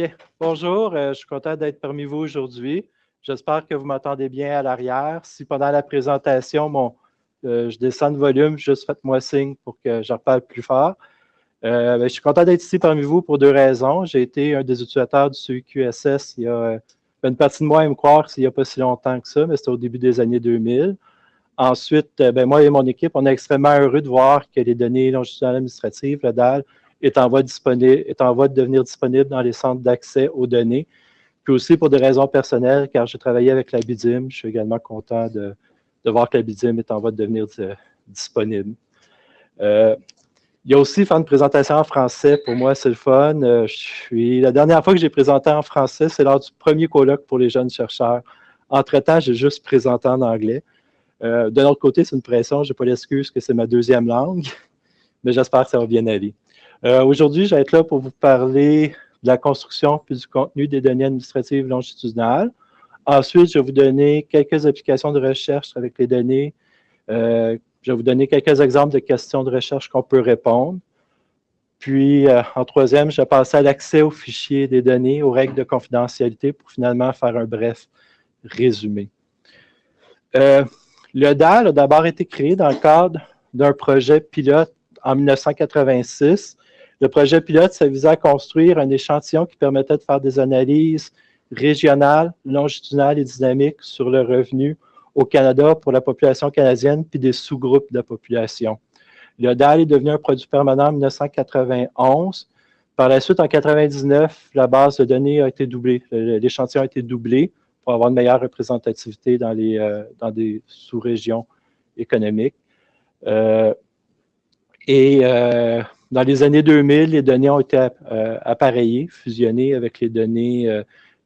Bien, bonjour, je suis content d'être parmi vous aujourd'hui. J'espère que vous m'entendez bien à l'arrière. Si pendant la présentation, je descends de volume, juste faites-moi signe pour que je reparle plus fort. Je suis content d'être ici parmi vous pour deux raisons. J'ai été un des utilisateurs du CEQSS il y a une partie de moi aime croire qu'il n'y a pas si longtemps que ça, mais c'était au début des années 2000. Ensuite, moi et mon équipe, on est extrêmement heureux de voir que les données longitudinales administratives, le DAL, est en voie de devenir disponible dans les centres d'accès aux données. Puis aussi pour des raisons personnelles, car j'ai travaillé avec la BIDIM, je suis également content de voir que la BIDIM est en voie de devenir disponible. Il y a aussi faire une présentation en français, pour moi c'est le fun. La dernière fois que j'ai présenté en français, c'est lors du premier colloque pour les jeunes chercheurs. Entre-temps, j'ai juste présenté en anglais. De l'autre côté, c'est une pression, je n'ai pas l'excuse que c'est ma deuxième langue, mais j'espère que ça va bien aller. Aujourd'hui, je vais être là pour vous parler de la construction puis du contenu des données administratives longitudinales. Ensuite, je vais vous donner quelques applications de recherche avec les données. Je vais vous donner quelques exemples de questions de recherche qu'on peut répondre. Puis, en troisième, je vais passer à l'accès aux fichiers des données, aux règles de confidentialité pour finalement faire un bref résumé. Le DAL a d'abord été créé dans le cadre d'un projet pilote en 1986. Le projet pilote, ça visait à construire un échantillon qui permettait de faire des analyses régionales, longitudinales et dynamiques sur le revenu au Canada pour la population canadienne puis des sous-groupes de la population. Le DAL est devenu un produit permanent en 1991. Par la suite, en 1999, la base de données a été doublée. L'échantillon a été doublé pour avoir une meilleure représentativité dans des sous-régions économiques. Dans les années 2000, les données ont été appareillées, fusionnées avec les données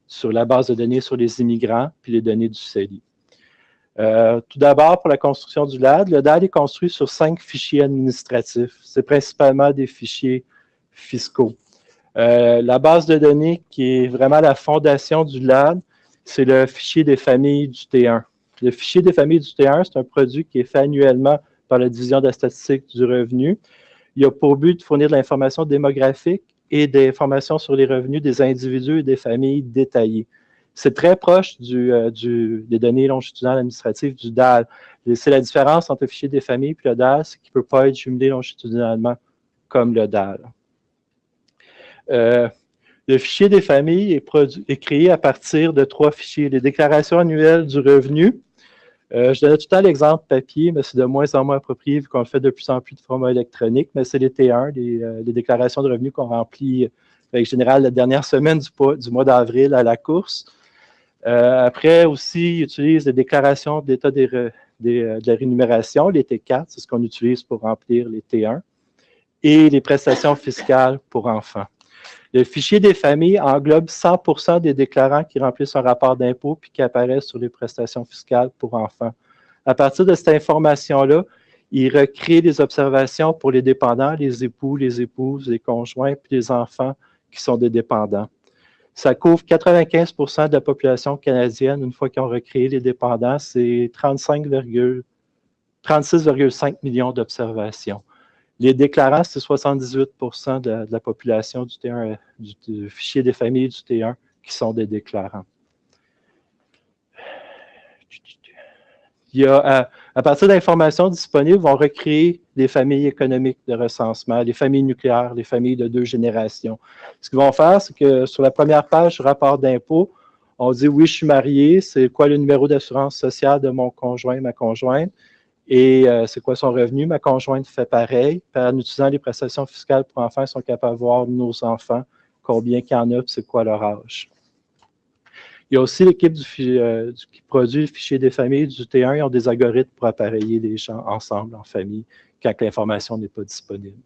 sur la base de données sur les immigrants, puis les données du CELI. Tout d'abord, pour la construction du DAL, le DAL est construit sur 5 fichiers administratifs. C'est principalement des fichiers fiscaux. La base de données qui est vraiment la fondation du DAL, c'est le fichier des familles du T1. Le fichier des familles du T1, c'est un produit qui est fait annuellement par la Division de la statistique du revenu. Il a pour but de fournir de l'information démographique et des informations sur les revenus des individus et des familles détaillées. C'est très proche des données longitudinales administratives du DAL. C'est la différence entre le fichier des familles et le DAL, c'est qu'il ne peut pas être jumelé longitudinalement comme le DAL. Le fichier des familles est créé à partir de 3 fichiers. Les déclarations annuelles du revenu. Je donnais tout le temps l'exemple papier, mais c'est de moins en moins approprié vu qu'on fait de plus en plus de formats électroniques, mais c'est les T1, les déclarations de revenus qu'on remplit en général la dernière semaine du mois d'avril à la course. Après aussi, ils utilisent les déclarations d'état de la rémunération, les T4, c'est ce qu'on utilise pour remplir les T1, et les prestations fiscales pour enfants. Le fichier des familles englobe 100% des déclarants qui remplissent un rapport d'impôt puis qui apparaissent sur les prestations fiscales pour enfants. À partir de cette information-là, il recrée des observations pour les dépendants, les époux, les épouses, les conjoints puis les enfants qui sont des dépendants. Ça couvre 95% de la population canadienne. Une fois qu'ils ont recréé les dépendants, c'est 36,5 millions d'observations. Les déclarants, c'est 78% de la population du T1, du fichier des familles du T1 qui sont des déclarants. À partir d'informations disponibles, on recréer les familles économiques de recensement, les familles nucléaires, les familles de 2 générations. Ce qu'ils vont faire, c'est que sur la première page du rapport d'impôt, on dit « Oui, je suis marié, c'est quoi le numéro d'assurance sociale de mon conjoint, ma conjointe? » Et c'est quoi son revenu? Ma conjointe fait pareil. En utilisant les prestations fiscales pour enfants, ils sont capables de voir nos enfants, combien qu'il y en a, et c'est quoi leur âge. Il y a aussi l'équipe qui produit le fichier des familles du T1. Ils ont des algorithmes pour appareiller les gens ensemble, en famille, quand l'information n'est pas disponible.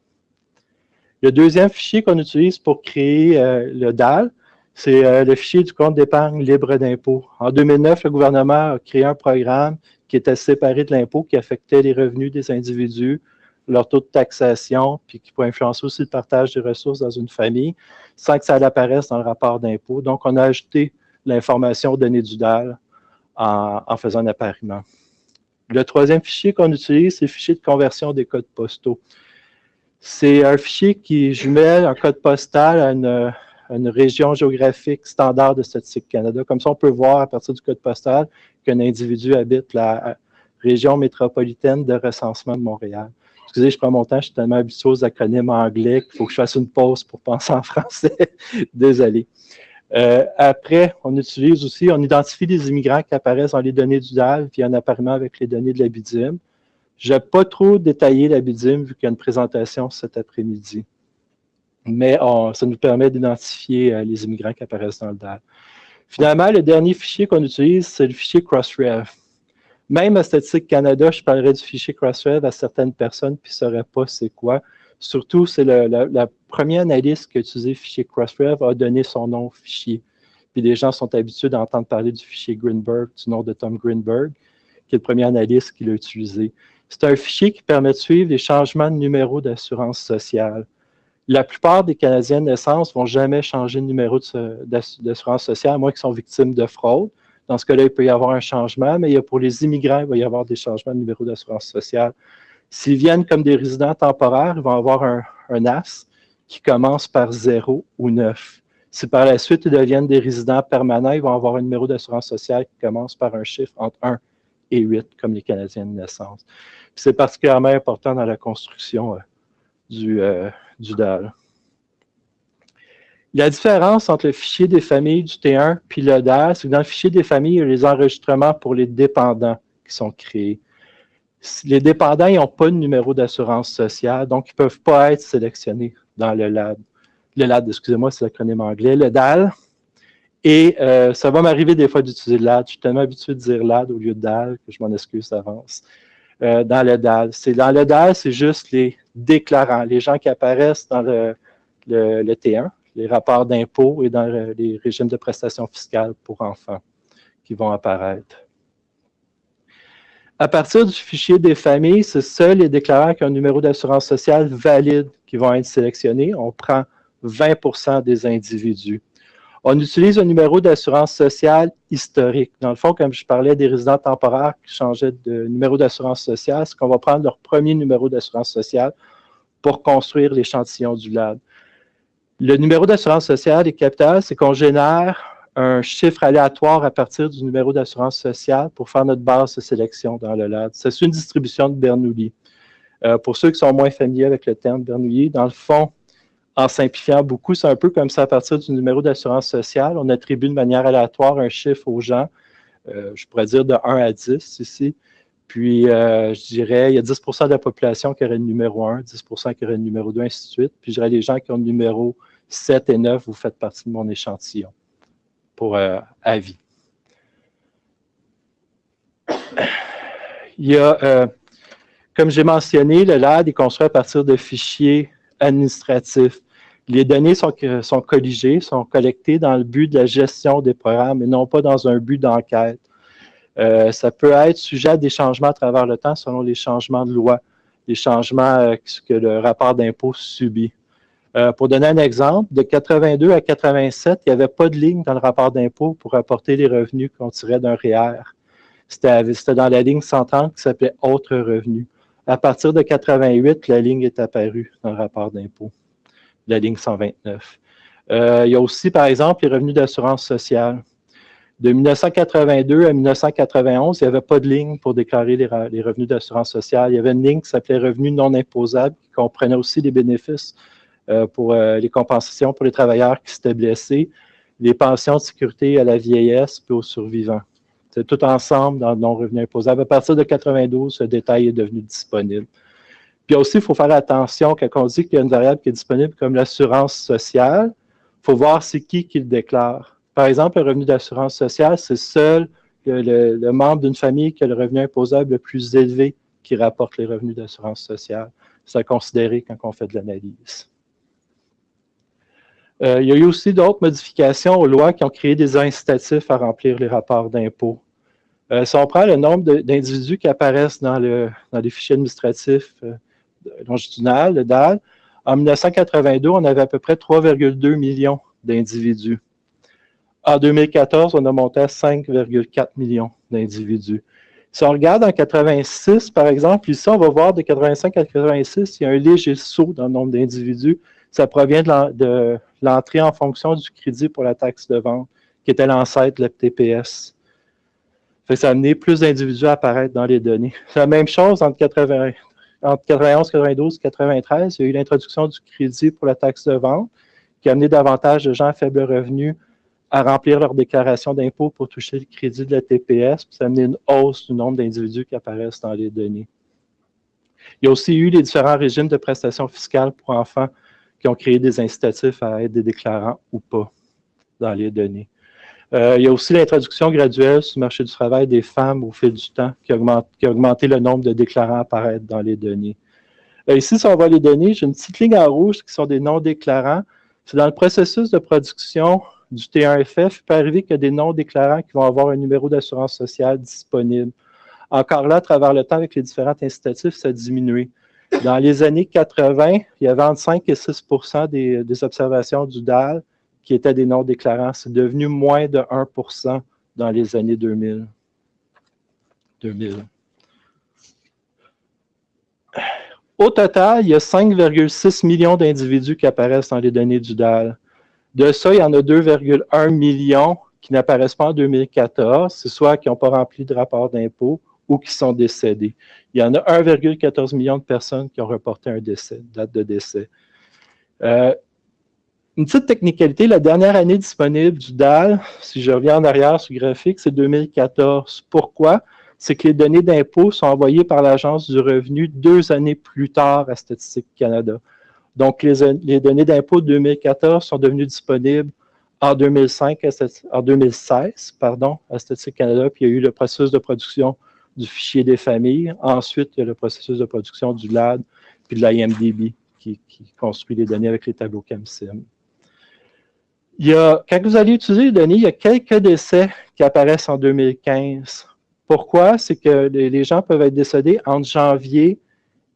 Le deuxième fichier qu'on utilise pour créer le DAL, c'est le fichier du compte d'épargne libre d'impôt. En 2009, le gouvernement a créé un programme qui était séparé de l'impôt, qui affectait les revenus des individus, leur taux de taxation, puis qui pouvait influencer aussi le partage des ressources dans une famille, sans que ça apparaisse dans le rapport d'impôt. Donc, on a ajouté l'information aux données du DAL en faisant un appariement. Le troisième fichier qu'on utilise, c'est le fichier de conversion des codes postaux. C'est un fichier qui jumelle un code postal une région géographique standard de Statistique Canada. Comme ça, on peut voir à partir du code postal qu'un individu habite la région métropolitaine de recensement de Montréal. Excusez, je prends mon temps, je suis tellement habitué aux acronymes anglais qu'il faut que je fasse une pause pour penser en français. Désolé. Après, on identifie les immigrants qui apparaissent dans les données du DAL via un appareillement avec les données de la BIDIM. Je n'ai pas trop détaillé la BIDIM vu qu'il y a une présentation cet après-midi. Mais ça nous permet d'identifier les immigrants qui apparaissent dans le DAL. Finalement, le dernier fichier qu'on utilise, c'est le fichier Crossref. Même à Statistique Canada, je parlerai du fichier Crossref à certaines personnes puis ne sauraient pas c'est quoi. Surtout, c'est la première analyste qui a utilisé le fichier Crossref a donné son nom au fichier. Puis les gens sont habitués d'entendre parler du fichier Greenberg, du nom de Tom Greenberg, qui est le premier analyste qui l'a utilisé. C'est un fichier qui permet de suivre les changements de numéro d'assurance sociale. La plupart des Canadiens de naissance ne vont jamais changer de numéro d'assurance sociale, à moins qu'ils soient victimes de fraude. Dans ce cas-là, il peut y avoir un changement, mais pour les immigrants, il va y avoir des changements de numéro d'assurance sociale. S'ils viennent comme des résidents temporaires, ils vont avoir un AS qui commence par 0 ou 9. Si par la suite, ils deviennent des résidents permanents, ils vont avoir un numéro d'assurance sociale qui commence par un chiffre entre 1 et 8, comme les Canadiens de naissance. C'est particulièrement important dans la construction du DAL. La différence entre le fichier des familles du T1 puis le DAL, c'est que dans le fichier des familles, il y a les enregistrements pour les dépendants qui sont créés. Les dépendants, ils n'ont pas de numéro d'assurance sociale, donc ils ne peuvent pas être sélectionnés dans le LAD. Le LAD, excusez-moi, c'est l'acronyme anglais, le DAL. Et ça va m'arriver des fois d'utiliser le LAD. Je suis tellement habitué de dire LAD au lieu de DAL que je m'en excuse d'avance. Dans le DAL. Dans le DAL, c'est juste les déclarants, les gens qui apparaissent dans le T1, les rapports d'impôts et dans les régimes de prestations fiscales pour enfants qui vont apparaître. À partir du fichier des familles, c'est seuls les déclarants qui ont un numéro d'assurance sociale valide qui vont être sélectionnés. On prend 20% des individus. On utilise un numéro d'assurance sociale historique. Dans le fond, comme je parlais des résidents temporaires qui changeaient de numéro d'assurance sociale, c'est qu'on va prendre leur premier numéro d'assurance sociale pour construire l'échantillon du LAD. Le numéro d'assurance sociale et capital, c'est qu'on génère un chiffre aléatoire à partir du numéro d'assurance sociale pour faire notre base de sélection dans le LAD. C'est une distribution de Bernoulli. Pour ceux qui sont moins familiers avec le terme Bernoulli, dans le fond, en simplifiant beaucoup, c'est un peu comme ça à partir du numéro d'assurance sociale. On attribue de manière aléatoire un chiffre aux gens, je pourrais dire de 1 à 10 ici. Puis, je dirais, il y a 10% de la population qui aurait le numéro 1, 10% qui aurait le numéro 2, ainsi de suite. Puis, je dirais, les gens qui ont le numéro 7 et 9, vous faites partie de mon échantillon pour avis. Il y a, comme j'ai mentionné, le LAD est construit à partir de fichiers administratifs. Les données sont colligées, sont collectées dans le but de la gestion des programmes et non pas dans un but d'enquête. Ça peut être sujet à des changements à travers le temps selon les changements de loi, les changements que le rapport d'impôt subit. Pour donner un exemple, de 82 à 87, il n'y avait pas de ligne dans le rapport d'impôt pour rapporter les revenus qu'on tirait d'un REER. C'était dans la ligne 130 qui s'appelait « Autres revenus ». À partir de 88, la ligne est apparue dans le rapport d'impôt, la ligne 129. Il y a aussi, par exemple, les revenus d'assurance sociale. De 1982 à 1991, il n'y avait pas de ligne pour déclarer les revenus d'assurance sociale. Il y avait une ligne qui s'appelait revenus non imposables, qui comprenait aussi les bénéfices pour les compensations pour les travailleurs qui s'étaient blessés, les pensions de sécurité à la vieillesse puis aux survivants. C'est tout ensemble dans le non-revenu imposable. À partir de 92, ce détail est devenu disponible. Puis aussi, il faut faire attention quand on dit qu'il y a une variable qui est disponible comme l'assurance sociale, il faut voir c'est qui le déclare. Par exemple, le revenu d'assurance sociale, c'est seul le membre d'une famille qui a le revenu imposable le plus élevé qui rapporte les revenus d'assurance sociale. C'est à considérer quand on fait de l'analyse. Il y a eu aussi d'autres modifications aux lois qui ont créé des incitatifs à remplir les rapports d'impôt. Si on prend le nombre d'individus qui apparaissent dans les fichiers administratifs longitudinaux, le DAL, en 1982, on avait à peu près 3,2 millions d'individus. En 2014, on a monté à 5,4 millions d'individus. Si on regarde en 86, par exemple, ici, on va voir de 85 à 86, il y a un léger saut dans le nombre d'individus. ça provient de l'entrée en fonction du crédit pour la taxe de vente, qui était l'ancêtre de l'FTPS. Ça a amené plus d'individus à apparaître dans les données. C'est la même chose entre 91, 92 et 93. Il y a eu l'introduction du crédit pour la taxe de vente, qui a amené davantage de gens à faible revenu à remplir leur déclaration d'impôt pour toucher le crédit de la TPS, puis ça a amené une hausse du nombre d'individus qui apparaissent dans les données. Il y a aussi eu les différents régimes de prestations fiscales pour enfants qui ont créé des incitatifs à être des déclarants ou pas dans les données. Il y a aussi l'introduction graduelle sur le marché du travail des femmes au fil du temps qui a augmenté le nombre de déclarants à apparaître dans les données. Ici, si on voit les données, j'ai une petite ligne en rouge qui sont des non-déclarants. C'est dans le processus de production du T1FF, il peut arriver qu'il y a des non-déclarants qui vont avoir un numéro d'assurance sociale disponible. Encore là, à travers le temps, avec les différents incitatifs, ça a diminué. Dans les années 80, il y avait entre 5 et 6 des observations du DAL qui étaient des non-déclarants. C'est devenu moins de 1 dans les années 2000. Au total, il y a 5,6 millions d'individus qui apparaissent dans les données du DAL. De ça, il y en a 2,1 millions qui n'apparaissent pas en 2014, c'est soit qui n'ont pas rempli de rapport d'impôt ou qui sont décédés. Il y en a 1,14 million de personnes qui ont reporté un décès, date de décès. Une petite technicalité, la dernière année disponible du DAL, si je reviens en arrière sur le graphique, c'est 2014. Pourquoi? C'est que les données d'impôt sont envoyées par l'Agence du revenu 2 années plus tard à Statistique Canada. Donc, les données d'impôt de 2014 sont devenues disponibles en 2016 à Statistique Canada, puis il y a eu le processus de production du fichier des familles. Ensuite, il y a le processus de production du LAD, puis de l'IMDB, qui construit les données avec les tableaux CAMSIM. Quand vous allez utiliser les données, il y a quelques décès qui apparaissent en 2015. Pourquoi? C'est que les gens peuvent être décédés entre janvier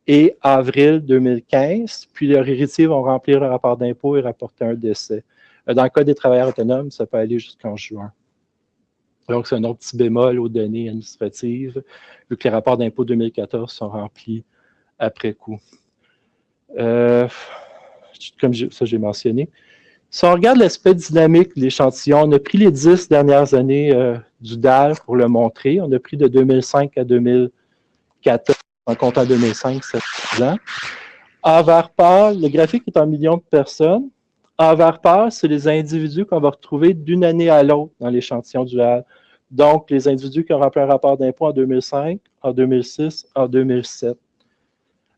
et avril 2015, puis leurs héritiers vont remplir le rapport d'impôt et rapporter un décès. Dans le cas des travailleurs autonomes, ça peut aller jusqu'en juin. Donc, c'est un autre petit bémol aux données administratives, vu que les rapports d'impôt 2014 sont remplis après coup. Comme ça, j'ai mentionné. Si on regarde l'aspect dynamique de l'échantillon, on a pris les 10 dernières années du DAL pour le montrer. On a pris de 2005 à 2014, en comptant 2005, 7 ans. En vert pâle, le graphique est en millions de personnes. En vert pâle, c'est les individus qu'on va retrouver d'une année à l'autre dans l'échantillon du DAL. Donc, les individus qui ont rempli un rapport d'impôt en 2005, en 2006, en 2007.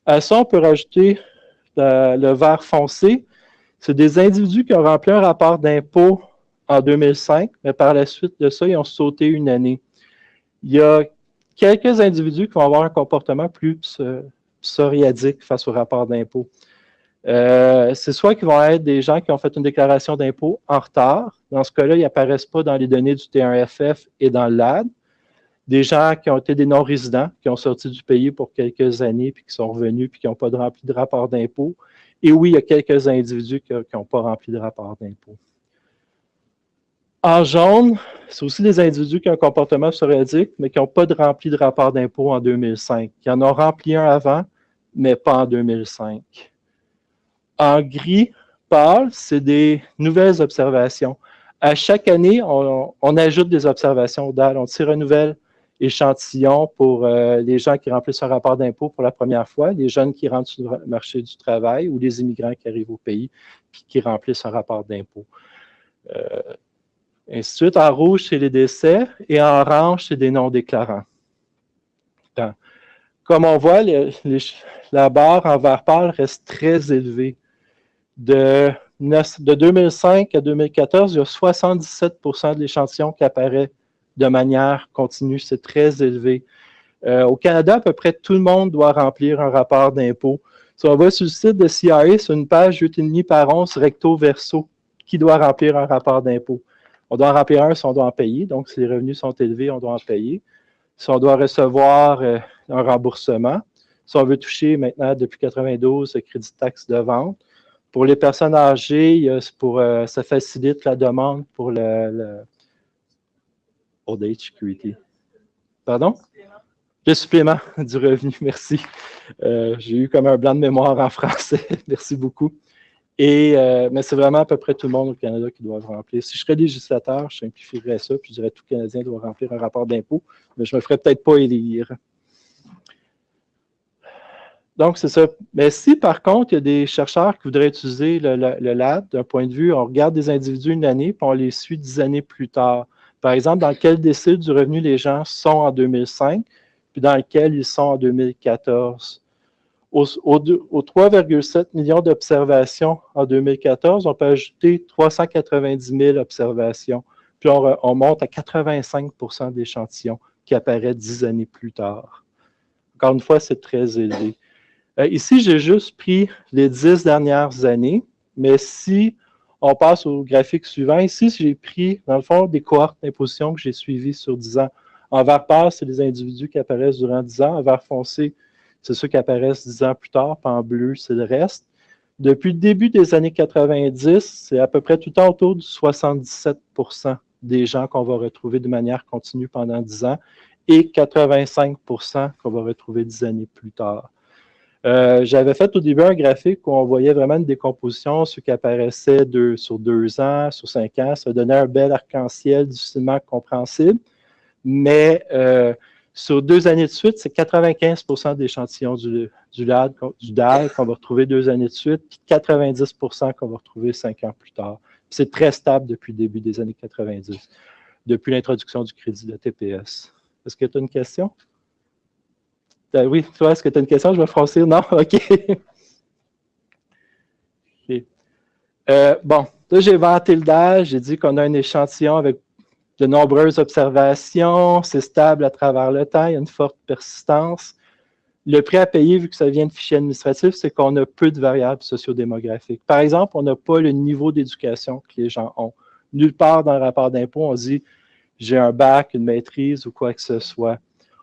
À ça, on peut rajouter le vert foncé. C'est des individus qui ont rempli un rapport d'impôt en 2005, mais par la suite de ça, ils ont sauté une année. Il y a quelques individus qui vont avoir un comportement plus psoriadique face au rapport d'impôt. C'est soit qu'ils vont être des gens qui ont fait une déclaration d'impôt en retard. Dans ce cas-là, ils n'apparaissent pas dans les données du T1FF et dans le LAD. Des gens qui ont été des non-résidents, qui ont sorti du pays pour quelques années, puis qui sont revenus, puis qui n'ont pas rempli de rapport d'impôt. Et oui, il y a quelques individus qui n'ont pas rempli de rapport d'impôt. En jaune, c'est aussi des individus qui ont un comportement psoriadique, mais qui n'ont pas rempli de rapport d'impôt en 2005. Qui en ont rempli un avant, mais pas en 2005. En gris pâle, c'est des nouvelles observations. À chaque année, on ajoute des observations au DAL. On renouvelle échantillon pour les gens qui remplissent un rapport d'impôt pour la première fois, les jeunes qui rentrent sur le marché du travail ou les immigrants qui arrivent au pays et qui remplissent un rapport d'impôt. Ainsi de suite, en rouge, c'est les décès et en orange, c'est des non-déclarants. Comme on voit, la barre en vert pâle reste très élevée. De 2005 à 2014, il y a 77 de l'échantillon qui apparaît de manière continue. C'est très élevé. Au Canada, à peu près tout le monde doit remplir un rapport d'impôt. Si on va sur le site de CIA, c'est une page 8,5 par 11 recto verso qui doit remplir un rapport d'impôt. On doit en remplir un si on doit en payer. Donc, si les revenus sont élevés, on doit en payer. Si on doit recevoir un remboursement. Si on veut toucher maintenant, depuis 1992, le crédit de taxe de vente. Pour les personnes âgées, ça facilite la demande pour le Old Age Security. Pardon? Le supplément du revenu, merci. J'ai eu comme un blanc de mémoire en français. Merci beaucoup. Mais c'est vraiment à peu près tout le monde au Canada qui doit remplir. Si je serais législateur, je simplifierais ça, puis je dirais que tout Canadien doit remplir un rapport d'impôt, mais je ne me ferais peut-être pas élire. Donc, c'est ça. Mais si, par contre, il y a des chercheurs qui voudraient utiliser le LAD d'un point de vue, on regarde des individus une année, puis on les suit 10 années plus tard. Par exemple, dans quel décile du revenu les gens sont en 2005, puis dans lequel ils sont en 2014. Aux 3,7 millions d'observations en 2014, on peut ajouter 390 000 observations. Puis on monte à 85 % d'échantillons qui apparaît 10 années plus tard. Encore une fois, c'est très élevé. Ici, j'ai juste pris les 10 dernières années, mais si on passe au graphique suivant, ici, j'ai pris, dans le fond, des cohortes d'imposition que j'ai suivies sur 10 ans. En vert pâle, c'est les individus qui apparaissent durant 10 ans. En vert foncé, c'est ceux qui apparaissent 10 ans plus tard. Puis en bleu, c'est le reste. Depuis le début des années 90, c'est à peu près tout le temps autour de 77 % des gens qu'on va retrouver de manière continue pendant 10 ans et 85 % qu'on va retrouver 10 années plus tard. J'avais fait au début un graphique où on voyait vraiment une décomposition, ceux qui apparaissaient sur 2 ans, sur 5 ans. Ça donnait un bel arc-en-ciel difficilement compréhensible. Mais sur 2 années de suite, c'est 95 % d'échantillons du DAL qu'on va retrouver 2 années de suite, puis 90 % qu'on va retrouver 5 ans plus tard. C'est très stable depuis le début des années 90, depuis l'introduction du crédit de TPS. Est-ce que tu as une question? Oui, toi, est-ce que tu as une question? Je vais froncer. Non? OK. Okay. Bon, là, j'ai vanté le DAL. J'ai dit qu'on a un échantillon avec de nombreuses observations. C'est stable à travers le temps. Il y a une forte persistance. Le prix à payer, vu que ça vient de fichiers administratifs, c'est qu'on a peu de variables sociodémographiques. Par exemple, on n'a pas le niveau d'éducation que les gens ont. Nulle part dans le rapport d'impôt, on dit « j'ai un bac, une maîtrise » ou quoi que ce soit.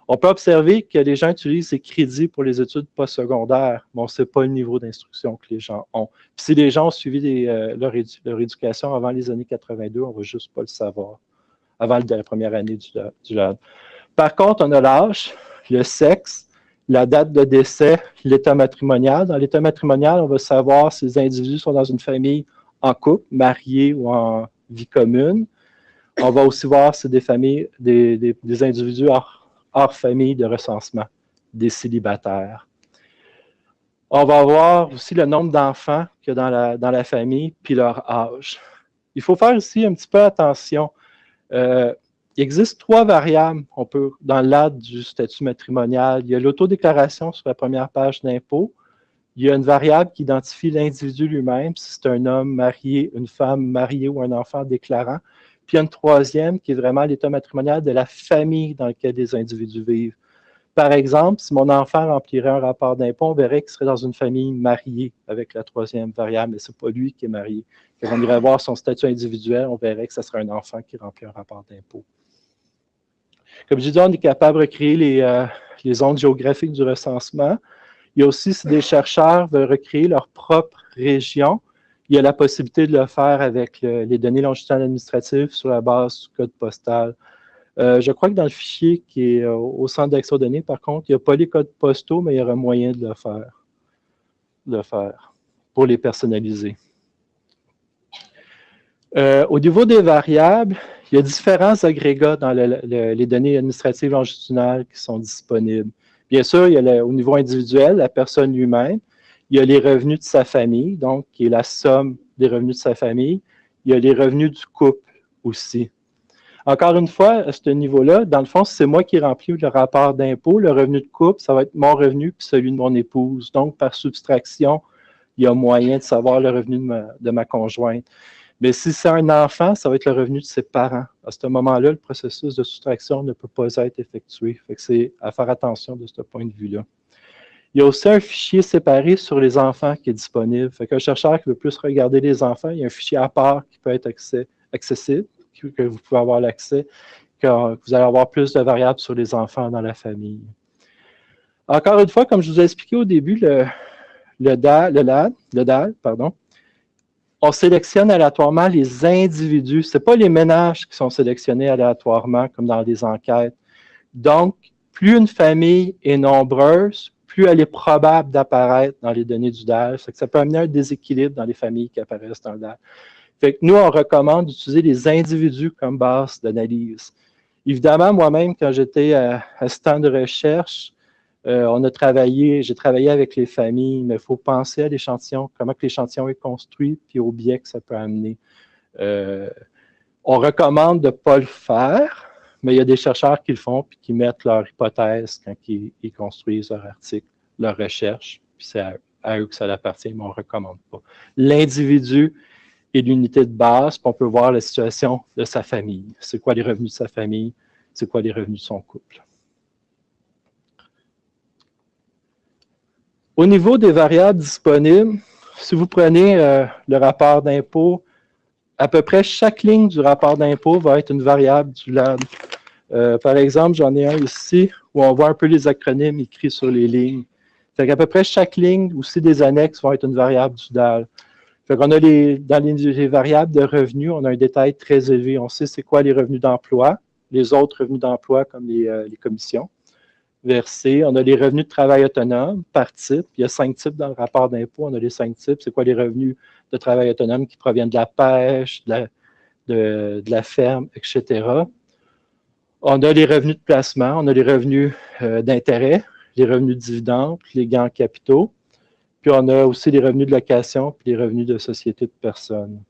On peut observer que les gens utilisent ces crédits pour les études postsecondaires, mais on ne sait pas le niveau d'instruction que les gens ont. Puis si les gens ont suivi leur éducation avant les années 82, on ne va juste pas le savoir, avant la première année du LAD. Par contre, on a l'âge, le sexe, la date de décès, l'état matrimonial. Dans l'état matrimonial, on va savoir si les individus sont dans une famille en couple, mariés ou en vie commune. On va aussi voir si des familles, des individus hors famille de recensement, des célibataires. On va voir aussi le nombre d'enfants qu'il y a dans la famille, puis leur âge. Il faut faire ici un petit peu attention. Il existe 3 variables dans le LAD du statut matrimonial. Il y a l'autodéclaration sur la première page d'impôt. Il y a une variable qui identifie l'individu lui-même, si c'est un homme marié, une femme mariée ou un enfant déclarant. Puis il y a une 3e qui est vraiment l'état matrimonial de la famille dans laquelle les individus vivent. Par exemple, si mon enfant remplirait un rapport d'impôt, on verrait qu'il serait dans une famille mariée avec la 3e variable, mais ce n'est pas lui qui est marié. Quand on irait voir son statut individuel, on verrait que ce serait un enfant qui remplit un rapport d'impôt. Comme je dis, on est capable de recréer les zones géographiques du recensement. Il y a aussi, si des chercheurs veulent recréer leur propre région, il y a la possibilité de le faire avec les données longitudinales administratives sur la base du code postal. Je crois que dans le fichier qui est au centre d'accès aux données, par contre, il n'y a pas les codes postaux, mais il y aura moyen de le faire pour les personnaliser. Au niveau des variables, il y a différents agrégats dans les données administratives longitudinales qui sont disponibles. Bien sûr, il y a au niveau individuel, la personne lui-même. Il y a les revenus de sa famille, donc qui est la somme des revenus de sa famille. Il y a les revenus du couple aussi. Encore une fois, à ce niveau-là, dans le fond, c'est moi qui remplis le rapport d'impôt. Le revenu de couple, ça va être mon revenu puis celui de mon épouse. Donc, par subtraction, il y a moyen de savoir le revenu de ma conjointe. Mais si c'est un enfant, ça va être le revenu de ses parents. À ce moment-là, le processus de soustraction ne peut pas être effectué. Fait que c'est à faire attention de ce point de vue-là. Il y a aussi un fichier séparé sur les enfants qui est disponible. Fait qu'un chercheur qui veut plus regarder les enfants, il y a un fichier à part qui peut être accessible, que vous pouvez avoir l'accès, que vous allez avoir plus de variables sur les enfants dans la famille. Encore une fois, comme je vous ai expliqué au début, le DAL, on sélectionne aléatoirement les individus. Ce n'est pas les ménages qui sont sélectionnés aléatoirement comme dans des enquêtes. Donc, plus une famille est nombreuse, plus elle est probable d'apparaître dans les données du DAL. Ça peut amener un déséquilibre dans les familles qui apparaissent dans le DAL. Fait que nous, on recommande d'utiliser les individus comme base d'analyse. Évidemment, moi-même, quand j'étais assistant de recherche, j'ai travaillé avec les familles, mais il faut penser à l'échantillon, comment que l'échantillon est construit, puis au biais que ça peut amener. On recommande de ne pas le faire, mais il y a des chercheurs qui le font puis qui mettent leur hypothèse quand ils construisent leur article, leur recherche, puis c'est à eux que ça appartient, mais on ne recommande pas. L'individu est l'unité de base, puis on peut voir la situation de sa famille. C'est quoi les revenus de sa famille? C'est quoi les revenus de son couple? Au niveau des variables disponibles, si vous prenez le rapport d'impôt, à peu près chaque ligne du rapport d'impôt va être une variable du LAD. Par exemple, j'en ai un ici où on voit un peu les acronymes écrits sur les lignes. Fait qu'à peu près chaque ligne, aussi des annexes, vont être une variable du DAL. Fait qu'on a dans les variables de revenus, on a un détail très élevé. On sait c'est quoi les revenus d'emploi, les autres revenus d'emploi comme les commissions versées. On a les revenus de travail autonome par type. Il y a 5 types dans le rapport d'impôt. On a les 5 types. C'est quoi les revenus de travail autonome qui proviennent de la pêche, de la ferme, etc. On a les revenus de placement, on a les revenus d'intérêt, les revenus de dividendes, les gains en capitaux. Puis on a aussi les revenus de location puis les revenus de société de personnes.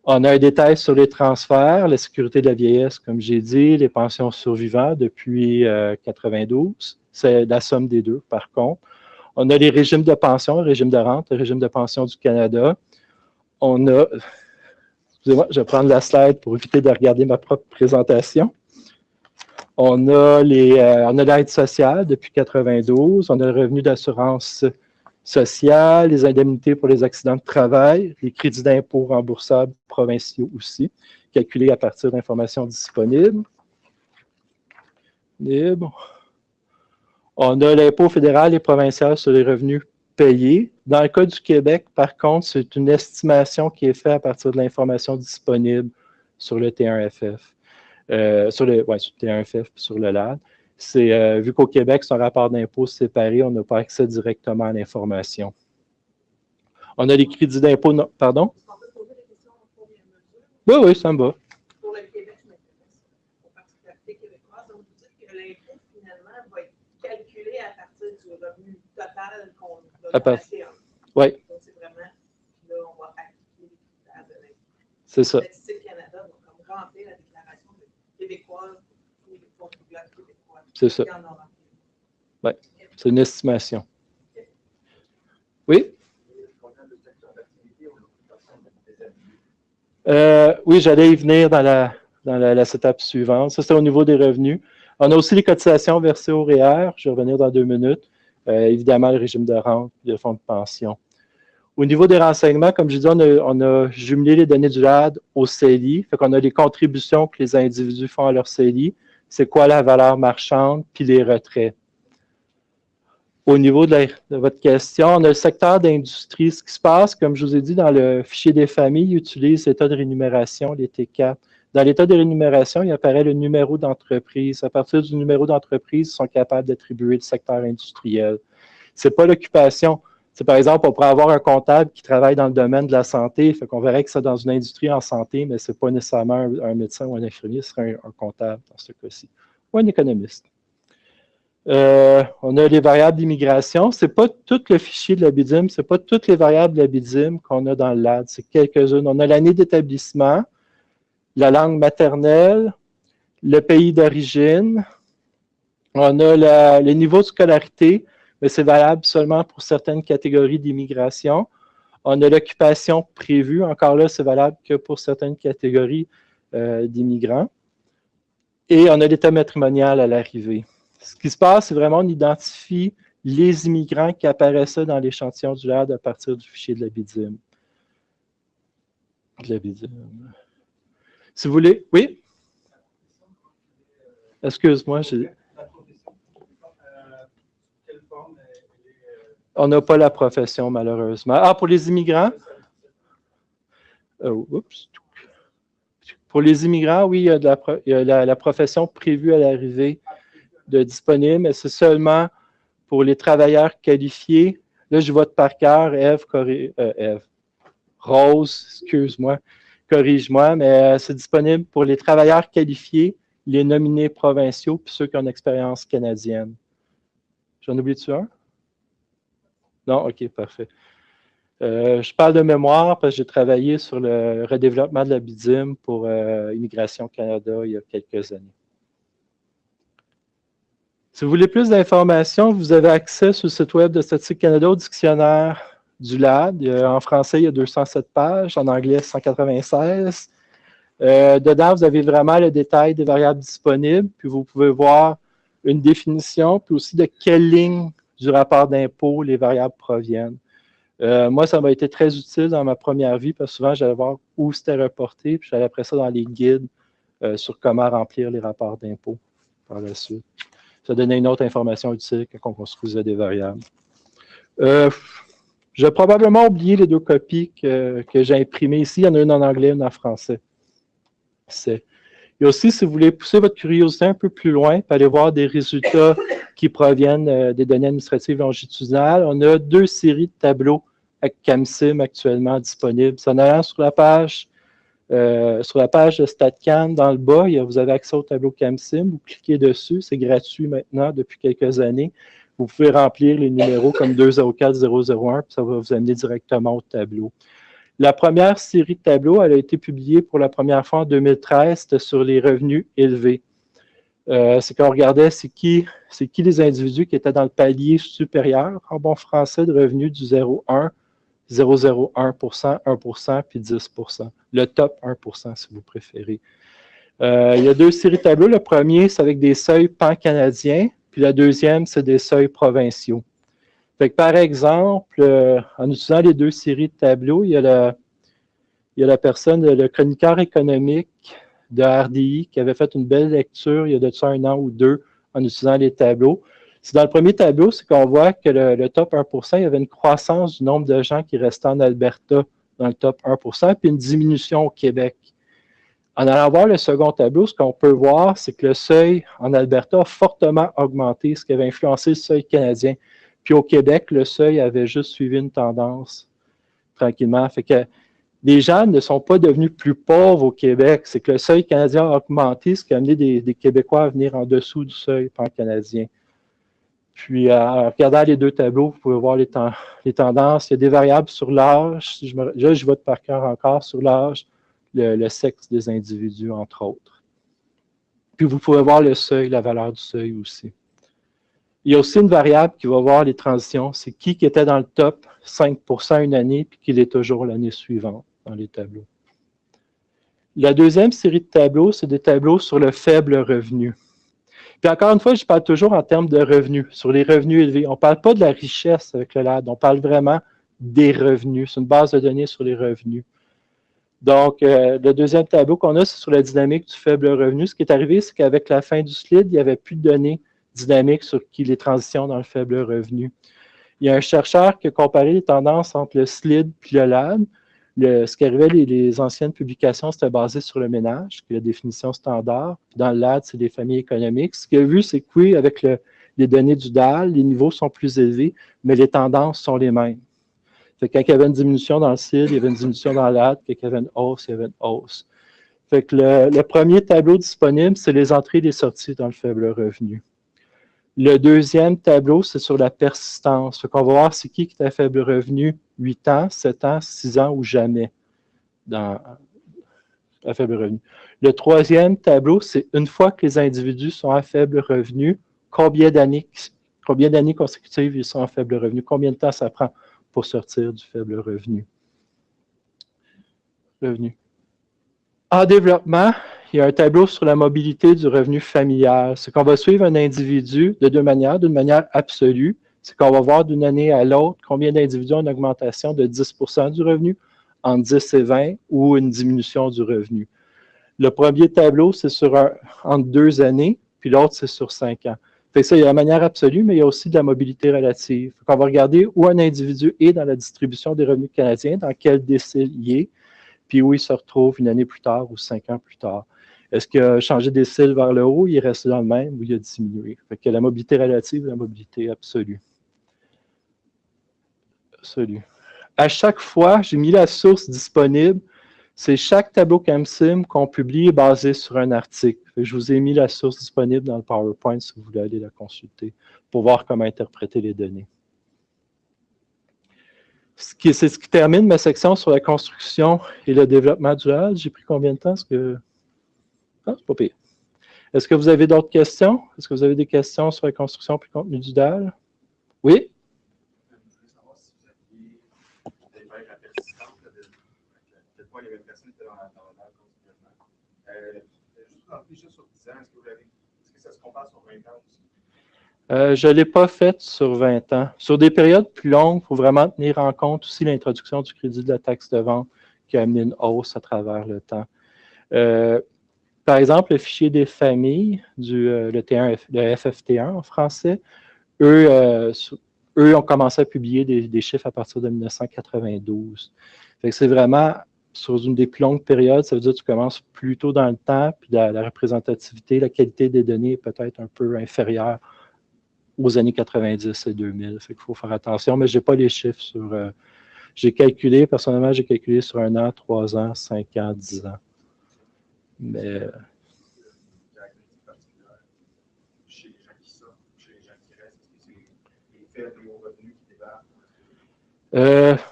On a un détail sur les transferts, la sécurité de la vieillesse, comme j'ai dit, les pensions survivantes depuis 92. C'est la somme des deux, par contre. On a les régimes de pension, le régime de rente, le régime de pension du Canada. On a... Excusez-moi, je vais prendre la slide pour éviter de regarder ma propre présentation. On a l'aide sociale depuis 92, on a le revenu d'assurance sociale, les indemnités pour les accidents de travail, les crédits d'impôt remboursables provinciaux aussi, calculés à partir d'informations disponibles. On a l'impôt fédéral et provincial sur les revenus payés. Dans le cas du Québec, par contre, c'est une estimation qui est faite à partir de l'information disponible sur le T1FF. Sur le T1FF et sur le LAD. Vu qu'au Québec, c'est un rapport d'impôt séparé, on n'a pas accès directement à l'information. On a les crédits d'impôt... Pardon? Est-ce qu'on peut poser des questions pour les mesures? Oui, ça me va. Pour le Québec, je m'intéresse aux particularités québécoises. Donc, vous dites que l'impôt, finalement, va être calculé à partir du revenu total qu'on a placé en. Oui. Donc, c'est vraiment... Là, on va appliquer les critères de l'impôt. C'est ça. Statistique Canada, donc, comme remplir la déclaration québécoise ou les contribuables québécois. C'est ça. Oui, c'est une estimation. Oui? Oui, j'allais y venir dans la setup suivante. Ça, c'est au niveau des revenus. On a aussi les cotisations versées au REER. Je vais revenir dans 2 minutes. Évidemment, le régime de rente, le fonds de pension. Au niveau des renseignements, comme je disais, on a jumelé les données du LAD au CELI. Fait qu'on a les contributions que les individus font à leur CELI. C'est quoi la valeur marchande, puis les retraits. Au niveau de votre question, on a le secteur d'industrie. Ce qui se passe, comme je vous ai dit, dans le fichier des familles, ils utilisent l'état de rémunération, les T4. Dans l'état de rémunération, il apparaît le numéro d'entreprise. À partir du numéro d'entreprise, ils sont capables d'attribuer le secteur industriel. Ce n'est pas l'occupation. Par exemple, on pourrait avoir un comptable qui travaille dans le domaine de la santé, fait qu'on verrait que c'est dans une industrie en santé, mais ce n'est pas nécessairement un médecin ou un infirmier, ce serait un comptable dans ce cas-ci, ou un économiste. On a les variables d'immigration. Ce n'est pas tout le fichier de la BIDIM, ce n'est pas toutes les variables de la BIDIM qu'on a dans le LAD, c'est quelques-unes. On a l'année d'établissement, la langue maternelle, le pays d'origine, on a le niveau de scolarité, mais c'est valable seulement pour certaines catégories d'immigration. On a l'occupation prévue. Encore là, c'est valable que pour certaines catégories d'immigrants. Et on a l'état matrimonial à l'arrivée. Ce qui se passe, c'est vraiment on identifie les immigrants qui apparaissaient dans l'échantillon du LAD à partir du fichier de la BIDIM. Si vous voulez... Oui? Excuse-moi, on n'a pas la profession, malheureusement. Ah, pour les immigrants? Oups. Pour les immigrants, oui, il y a la profession prévue à l'arrivée de disponible, mais c'est seulement pour les travailleurs qualifiés. Là, je vote par cœur. Rose, excuse-moi, corrige-moi, mais c'est disponible pour les travailleurs qualifiés, les nominés provinciaux, puis ceux qui ont une expérience canadienne. J'en oublie-tu un? Non? OK, parfait. Je parle de mémoire parce que j'ai travaillé sur le redéveloppement de la BIDIM pour Immigration Canada il y a quelques années. Si vous voulez plus d'informations, vous avez accès sur le site web de Statistique Canada au dictionnaire du LAD. En français, il y a 207 pages, en anglais, 196. Dedans, vous avez vraiment le détail des variables disponibles, puis vous pouvez voir une définition, puis aussi de quelle ligne du rapport d'impôt les variables proviennent. Moi, ça m'a été très utile dans ma première vie, parce que souvent, j'allais voir où c'était reporté, puis j'allais après ça dans les guides sur comment remplir les rapports d'impôt par la suite. Ça donnait une autre information utile quand on construisait des variables. J'ai probablement oublié les deux copies que j'ai imprimées ici. Il y en a une en anglais, une en français. Et aussi, si vous voulez pousser votre curiosité un peu plus loin, aller voir des résultats qui proviennent des données administratives longitudinales, on a 2 séries de tableaux avec CAMSIM actuellement disponibles. En allant sur la page de StatCan, dans le bas, vous avez accès au tableau CAMSIM. Vous cliquez dessus, c'est gratuit maintenant depuis quelques années. Vous pouvez remplir les numéros comme 204 001, puis ça va vous amener directement au tableau. La première série de tableaux, elle a été publiée pour la première fois en 2013, c'était sur les revenus élevés. C'est qu'on regardait c'est qui les individus qui étaient dans le palier supérieur, en bon français, de revenus du 0,1, 0,01%, 1%, puis 10%. Le top 1%, si vous préférez. Il y a 2 séries de tableaux. Le premier, c'est avec des seuils pan-canadiens, puis la deuxième, c'est des seuils provinciaux. Fait que, par exemple, en utilisant les 2 séries de tableaux, il y a la personne, le chroniqueur économique de RDI qui avait fait une belle lecture il y a de ça 1 an ou 2 en utilisant les tableaux. C'est dans le premier tableau, c'est qu'on voit que le top 1%, il y avait une croissance du nombre de gens qui restaient en Alberta dans le top 1%, puis une diminution au Québec. En allant voir le second tableau, ce qu'on peut voir, c'est que le seuil en Alberta a fortement augmenté, ce qui avait influencé le seuil canadien. Puis au Québec, le seuil avait juste suivi une tendance tranquillement. Fait que les gens ne sont pas devenus plus pauvres au Québec. C'est que le seuil canadien a augmenté, ce qui a amené des Québécois à venir en dessous du seuil pan-canadien. Puis, en regardant les 2 tableaux, vous pouvez voir les tendances. Il y a des variables sur l'âge. Là, je vote par cœur encore sur l'âge, le sexe des individus, entre autres. Puis, vous pouvez voir le seuil, la valeur du seuil aussi. Il y a aussi une variable qui va voir les transitions. C'est qui était dans le top 5% une année, puis qui l'est toujours l'année suivante dans les tableaux. La deuxième série de tableaux, c'est des tableaux sur le faible revenu. Puis encore une fois, je parle toujours en termes de revenus, sur les revenus élevés. On ne parle pas de la richesse avec le LAD, on parle vraiment des revenus. C'est une base de données sur les revenus. Donc, le deuxième tableau qu'on a, c'est sur la dynamique du faible revenu. Ce qui est arrivé, c'est qu'avec la fin du slide, il n'y avait plus de données dynamiques sur les transitions dans le faible revenu. Il y a un chercheur qui a comparé les tendances entre le slide et le LAD. Ce qui arrivait, les anciennes publications, c'était basé sur le ménage, qui est la définition standard. Dans le LAD, c'est les familles économiques. Ce qu'il a vu, c'est que oui, avec les données du DAL, les niveaux sont plus élevés, mais les tendances sont les mêmes. Fait que quand il y avait une diminution dans le CID, il y avait une diminution dans le LAD. Quand il y avait une hausse, il y avait une hausse. Fait que le premier tableau disponible, c'est les entrées et les sorties dans le faible revenu. Le deuxième tableau, c'est sur la persistance. On va voir c'est qui est à faible revenu 8 ans, 7 ans, 6 ans ou jamais à faible revenu. Le troisième tableau, c'est une fois que les individus sont à faible revenu, combien d'années consécutives ils sont à faible revenu, combien de temps ça prend pour sortir du faible revenu. En développement, il y a un tableau sur la mobilité du revenu familial. C'est qu'on va suivre un individu de 2 manières. D'une manière absolue, c'est qu'on va voir d'une année à l'autre combien d'individus ont une augmentation de 10% du revenu, entre 10 et 20, ou une diminution du revenu. Le premier tableau, c'est entre 2 années, puis l'autre, c'est sur 5 ans. Fait que ça, il y a la manière absolue, mais il y a aussi de la mobilité relative. On va regarder où un individu est dans la distribution des revenus canadiens, dans quel décile il est, puis où il se retrouve une année plus tard ou 5 ans plus tard. Est-ce qu'il a changé des cils vers le haut, il est resté dans le même ou il a diminué? Fait que la mobilité relative, la mobilité absolue. À chaque fois, j'ai mis la source disponible. C'est chaque tableau CAMSIM qu'on publie est basé sur un article. Je vous ai mis la source disponible dans le PowerPoint si vous voulez aller la consulter pour voir comment interpréter les données. C'est ce qui termine ma section sur la construction et le développement durable. J'ai pris combien de temps? Ah, c'est pas pire. Est-ce que vous avez d'autres questions? Est-ce que vous avez des questions sur la construction et le contenu du DAL? Oui? Je voulais savoir si vous aviez des la persistance, peut-être pas les mêmes personnes qui étaient dans la continuellement. Juste réfléchir sur 10 ans, est-ce que ça se compare sur 20 ans aussi? Je ne l'ai pas fait sur 20 ans. Sur des périodes plus longues, il faut vraiment tenir en compte aussi l'introduction du crédit de la taxe de vente qui a amené une hausse à travers le temps. Par exemple, le fichier des familles, le FFT1 en français, eux ont commencé à publier des chiffres à partir de 1992. C'est vraiment sur une des plus longues périodes, ça veut dire que tu commences plus tôt dans le temps, puis la représentativité, la qualité des données est peut-être un peu inférieure aux années 90 et 2000. Fait qu'il faut faire attention, mais je n'ai pas les chiffres sur... j'ai calculé, personnellement, j'ai calculé sur 1 an, 3 ans, 5 ans, 10 ans. Mais... Chez les gens qui sortent, chez les gens qui restent, est-ce que c'est l'effet de mon revenu qui débarque?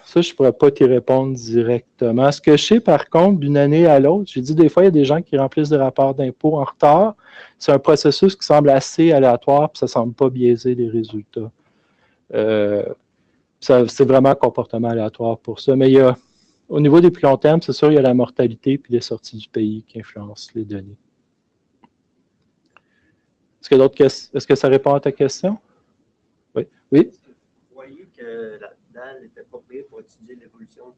Ça, je ne pourrais pas t'y répondre directement. Ce que je sais, par contre, d'une année à l'autre, j'ai dit des fois, il y a des gens qui remplissent des rapports d'impôts en retard. C'est un processus qui semble assez aléatoire, puis ça ne semble pas biaiser les résultats. C'est vraiment un comportement aléatoire pour ça. Mais au niveau des plus longs termes, c'est sûr, il y a la mortalité puis les sorties du pays qui influencent les données. Est-ce que ça répond à ta question? Oui. Oui? Vous voyez que la DAL était pas payée pour étudier l'évolution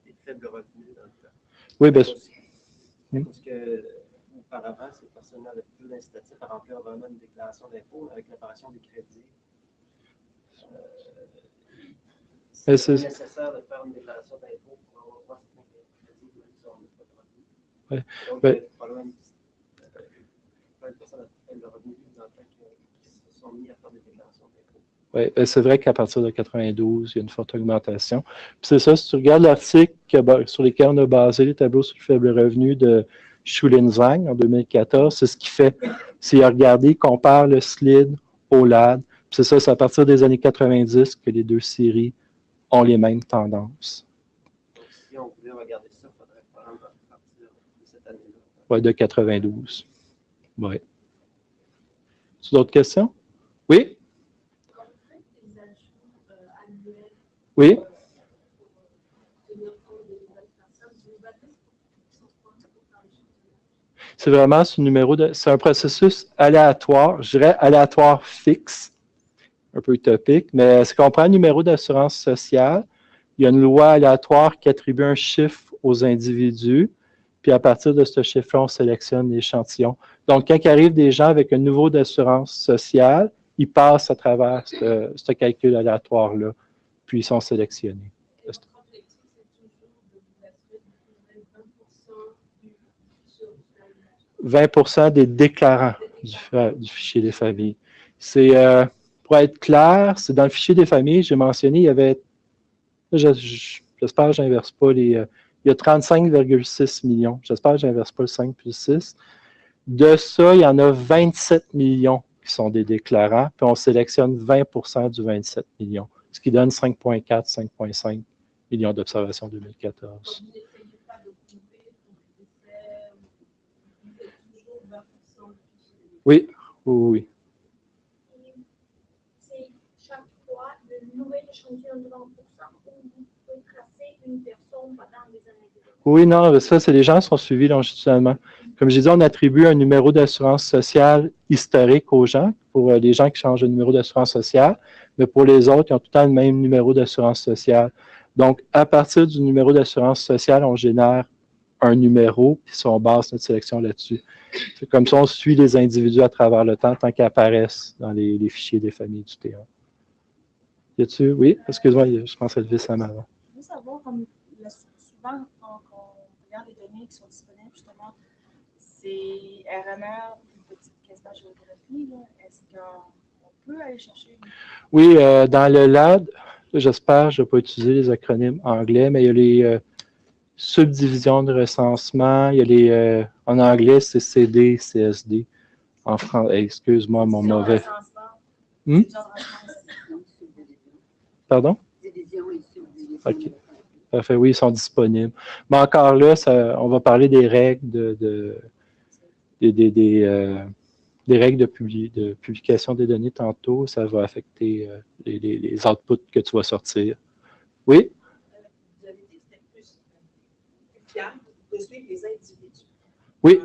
des faibles revenus dans le temps. Oui, bien sûr. Parce que auparavant, ces personnes avaient plus d'incitatifs à remplir vraiment une déclaration d'impôt avec l'apparition des crédits. C'est nécessaire de faire une déclaration d'impôt pour avoir certains crédits qui sont pas de revenus. Oui. Donc, probablement, plein de personnes à faible revenu dans le temps qui se sont mis à faire des déclarations d'impôt. Oui, c'est vrai qu'à partir de 92, il y a une forte augmentation. C'est ça, si tu regardes l'article sur lequel on a basé les tableaux sur le faible revenu de Shulin Zhang en 2014, c'est ce qu'il fait. C'est regarder, compare le SLID au LAD. C'est ça, c'est à partir des années 90 que les deux séries ont les mêmes tendances. Donc, si on voulait regarder ça, il faudrait prendre à partir de cette année-là. Oui, de 92. Oui. Tu as d'autres questions? Oui? Oui? C'est vraiment c'est un processus aléatoire, je dirais aléatoire fixe, un peu utopique, mais si on prend un numéro d'assurance sociale, il y a une loi aléatoire qui attribue un chiffre aux individus, puis à partir de ce chiffre-là, on sélectionne l'échantillon. Donc, quand il arrive des gens avec un niveau d'assurance sociale, ils passent à travers ce calcul aléatoire-là, puis ils sont sélectionnés. 20% des déclarants du fichier des familles. Pour être clair, c'est dans le fichier des familles, j'ai mentionné, il y avait, j'espère que je n'inverse pas il y a 35,6 millions. J'espère que je n'inverse pas le 5 plus 6. De ça, il y en a 27 millions qui sont des déclarants, puis on sélectionne 20% du 27 millions, ce qui donne 5,4, 5,5 millions d'observations 2014. Oui, oui. C'est chaque fois le nouvel échantillon de 20% où vous pouvez tracer une personne pendant des années. Oui, non, ça, c'est les gens qui sont suivis longitudinalement. Comme je disais, on attribue un numéro d'assurance sociale historique aux gens, pour les gens qui changent de numéro d'assurance sociale, mais pour les autres, ils ont tout le temps le même numéro d'assurance sociale. Donc, à partir du numéro d'assurance sociale, on génère un numéro, puis on base notre sélection là-dessus. C'est comme ça, on suit les individus à travers le temps tant qu'ils apparaissent dans les fichiers des familles du T1. Y a-tu? Oui? Excuse-moi, je pensais lever sa main avant. Je veux savoir, comme souvent, quand on regarde les données qui sont disponibles, justement, c'est RNR, une petite question de géographie. Est-ce qu'on peut aller chercher? Oui, dans le LAD, j'espère, je ne vais pas utiliser les acronymes anglais, mais il y a les subdivisions de recensement. Il y a les, en anglais, c'est CD, CSD. En français, excuse-moi, mon mauvais. Pardon? OK. Parfait, oui, ils sont disponibles. Mais encore là, on va parler des règles des règles de publication des données tantôt. Ça va affecter les outputs que tu vas sortir. Oui? Vous avez dit que c'était plus fiable de suivre les individus. Oui.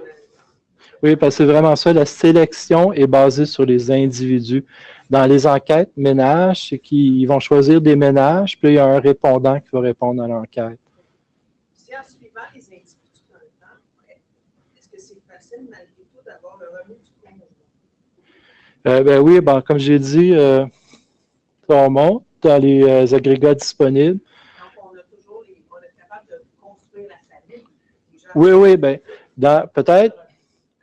Oui, parce que c'est vraiment ça. La sélection est basée sur les individus. Dans les enquêtes ménages, c'est qu'ils vont choisir des ménages, puis là, il y a un répondant qui va répondre à l'enquête. Si en suivant les individus dans le temps, est-ce que c'est facile malgré tout d'avoir le revenu du conjoint? Ben oui, ben, comme j'ai dit, on monte dans les agrégats disponibles. Donc, on est capable de construire la famille. Oui, oui, bien, peut-être,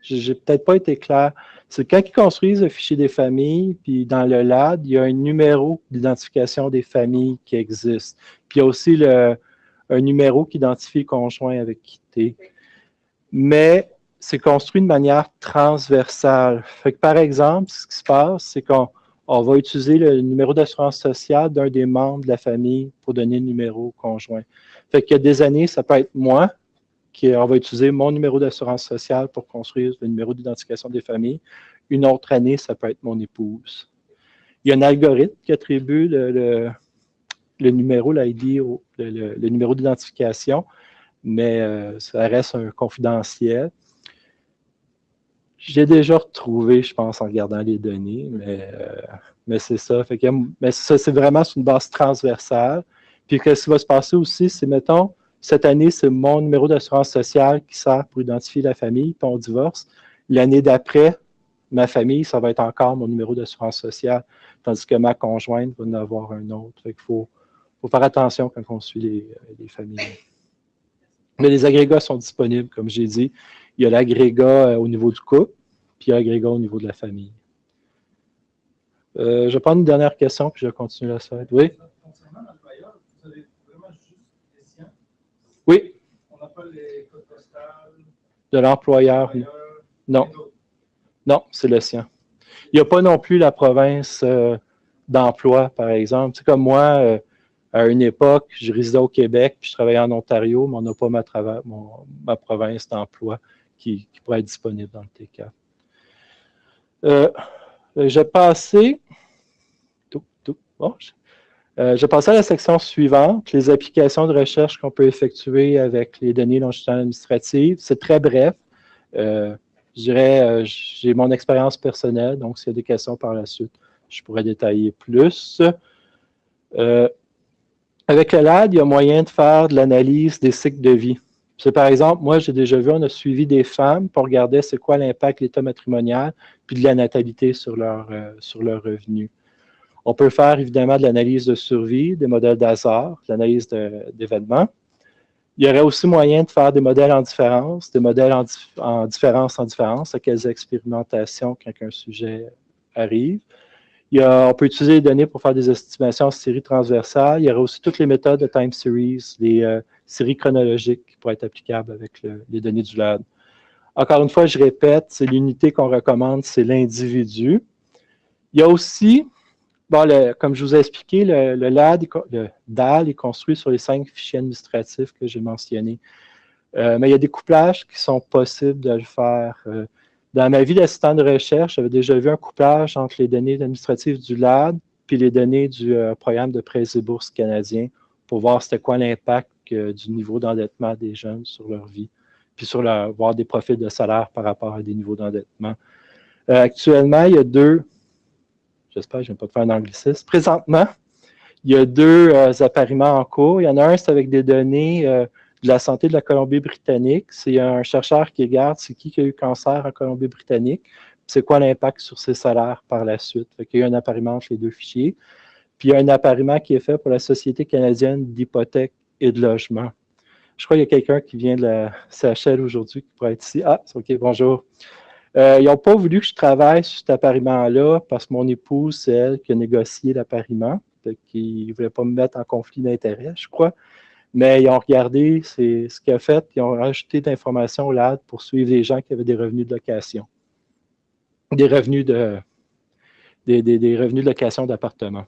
j'ai peut-être pas été clair. C'est quand ils construisent le fichier des familles, puis dans le LAD, il y a un numéro d'identification des familles qui existe. Puis il y a aussi un numéro qui identifie le conjoint avec qui tu es. Mais c'est construit de manière transversale. Fait que, par exemple, ce qui se passe, c'est qu'on va utiliser le numéro d'assurance sociale d'un des membres de la famille pour donner le numéro au conjoint. Fait qu'il y a des années, ça peut être moi, on va utiliser mon numéro d'assurance sociale pour construire le numéro d'identification des familles. Une autre année, ça peut être mon épouse. Il y a un algorithme qui attribue le numéro, l'ID, le numéro d'identification, mais ça reste un confidentiel. J'ai déjà retrouvé, je pense, en regardant les données, mais c'est ça. Fait que, mais ça, c'est vraiment sur une base transversale. Puis, ce qui va se passer aussi, c'est, mettons, cette année, c'est mon numéro d'assurance sociale qui sert pour identifier la famille, puis on divorce. L'année d'après, ma famille, ça va être encore mon numéro d'assurance sociale, tandis que ma conjointe va en avoir un autre. Fait qu'il faut faire attention quand on suit les familles. Mais les agrégats sont disponibles, comme j'ai dit. Il y a l'agrégat au niveau du couple, puis il y a l'agrégat au niveau de la famille. Je vais prendre une dernière question, puis je vais continuer la slide. Oui? Concernant l'employeur, vous avez vraiment juste les siens? Oui. On n'a pas les codes postales? De l'employeur, non. Non, c'est le sien. Il n'y a pas non plus la province d'emploi, par exemple. C'est comme moi, à une époque, je résidais au Québec, puis je travaillais en Ontario, mais on n'a pas ma province d'emploi qui pourrait être disponible dans le TCAP. Je vais passer à la section suivante, les applications de recherche qu'on peut effectuer avec les données longitudinales administratives. C'est très bref. Je dirais, j'ai mon expérience personnelle, donc s'il y a des questions par la suite, je pourrais détailler plus. Avec le LAD, il y a moyen de faire de l'analyse des cycles de vie. C'est par exemple, moi, j'ai déjà vu, on a suivi des femmes pour regarder c'est quoi l'impact de l'état matrimonial puis de la natalité sur leur revenu. On peut faire évidemment de l'analyse de survie, des modèles d'hasard, de l'analyse d'événements. Il y aurait aussi moyen de faire des modèles en différence, des modèles en différence, à quelles expérimentations quand un sujet arrive. On peut utiliser les données pour faire des estimations en série transversale. Il y aurait aussi toutes les méthodes de time series, les séries chronologiques qui pourraient être applicables avec les données du LAD. Encore une fois, je répète, c'est l'unité qu'on recommande, c'est l'individu. Il y a aussi, comme je vous ai expliqué, le DAL est construit sur les 5 fichiers administratifs que j'ai mentionnés. Mais il y a des couplages qui sont possibles de le faire. Dans ma vie d'assistant de recherche, j'avais déjà vu un couplage entre les données administratives du LAD puis les données du programme de prêts et bourses canadien pour voir c'était quoi l'impact du niveau d'endettement des jeunes sur leur vie, puis voir des profils de salaire par rapport à des niveaux d'endettement. Actuellement, il y a j'espère que je ne vais pas te faire un anglicisme. Présentement, il y a 2 appariements en cours. Il y en a un, c'est avec des données de la santé de la Colombie-Britannique. C'est un chercheur qui regarde c'est qui a eu cancer en Colombie-Britannique, c'est quoi l'impact sur ses salaires par la suite. Il y a un appariement entre les 2 fichiers. Puis il y a un appariement qui est fait pour la Société canadienne d'hypothèques et de logement. Je crois qu'il y a quelqu'un qui vient de la CHL aujourd'hui qui pourrait être ici. Ah, c'est OK, bonjour. Ils n'ont pas voulu que je travaille sur cet appariement-là parce que mon épouse, c'est elle qui a négocié l'appariement. Ils ne voulaient pas me mettre en conflit d'intérêts, je crois. Mais ils ont regardé ce qu'il a fait, ils ont rajouté d'informations au LAD pour suivre les gens qui avaient des revenus de location. Des revenus de location d'appartement.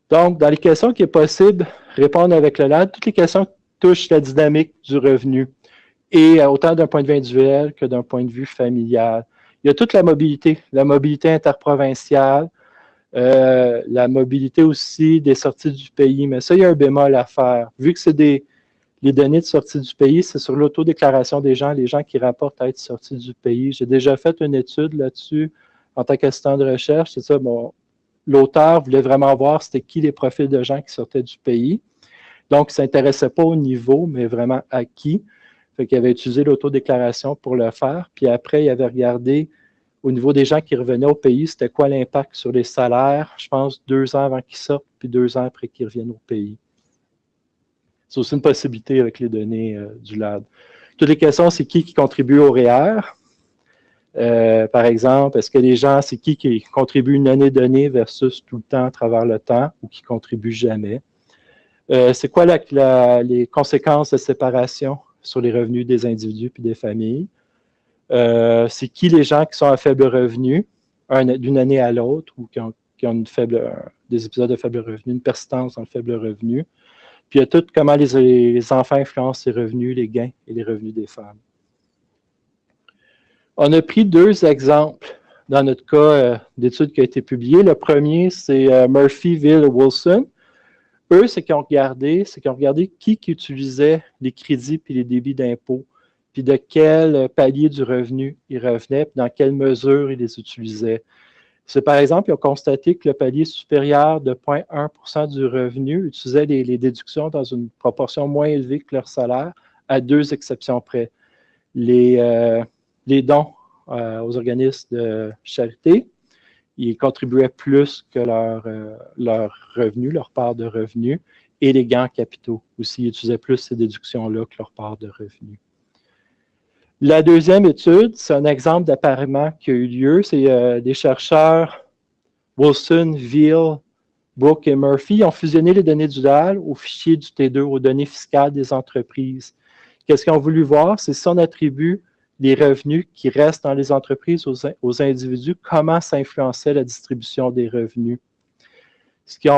Donc, dans les questions qu'il est possible de répondre avec le LAD, toutes les questions touchent la dynamique du revenu, et autant d'un point de vue individuel que d'un point de vue familial. Il y a toute la mobilité interprovinciale, la mobilité aussi des sorties du pays, mais ça, il y a un bémol à faire. Vu que c'est les données de sortie du pays, c'est sur l'autodéclaration des gens, les gens qui rapportent à être sortis du pays. J'ai déjà fait une étude là-dessus en tant qu'assistant de recherche. C'est ça, bon, l'auteur voulait vraiment voir c'était qui les profils de gens qui sortaient du pays. Donc, il ne s'intéressait pas au niveau, mais vraiment à qui. Fait qu'il avait utilisé l'autodéclaration pour le faire. Puis après, il avait regardé au niveau des gens qui revenaient au pays, c'était quoi l'impact sur les salaires, je pense 2 ans avant qu'ils sortent, puis 2 ans après qu'ils reviennent au pays. C'est aussi une possibilité avec les données du LAD. Toutes les questions, c'est qui contribue au REER? Par exemple, est-ce que les gens, c'est qui contribue une année donnée versus tout le temps à travers le temps ou qui contribue jamais? C'est quoi les conséquences de séparation sur les revenus des individus puis des familles? C'est qui les gens qui sont à faible revenu d'une année à l'autre ou qui ont des épisodes de faible revenu, une persistance dans le faible revenu? Puis il y a tout comment les enfants influencent les revenus, les gains et les revenus des femmes. On a pris 2 exemples dans notre cas d'études qui a été publiée. Le premier, c'est Murphy, Ville et Wilson. Eux, ce qu'ils ont regardé, qui utilisait les crédits puis les débits d'impôt, puis de quel palier du revenu ils revenaient, puis dans quelle mesure ils les utilisaient. C'est par exemple, ils ont constaté que le palier supérieur de 0,1% du revenu utilisait les déductions dans une proportion moins élevée que leur salaire, à 2 exceptions près. Les dons aux organismes de charité, ils contribuaient plus que leur revenu, leur part de revenu, et les gains capitaux aussi, ils utilisaient plus ces déductions-là que leur part de revenu. La deuxième étude, c'est un exemple d'appariement qui a eu lieu. C'est des chercheurs Wilson, Veal, Brooke et Murphy. Ils ont fusionné les données du DAL au fichier du T2, aux données fiscales des entreprises. Qu'est-ce qu'ils ont voulu voir? C'est si on attribue les revenus qui restent dans les entreprises aux individus, comment ça influençait la distribution des revenus. Ce qu'ils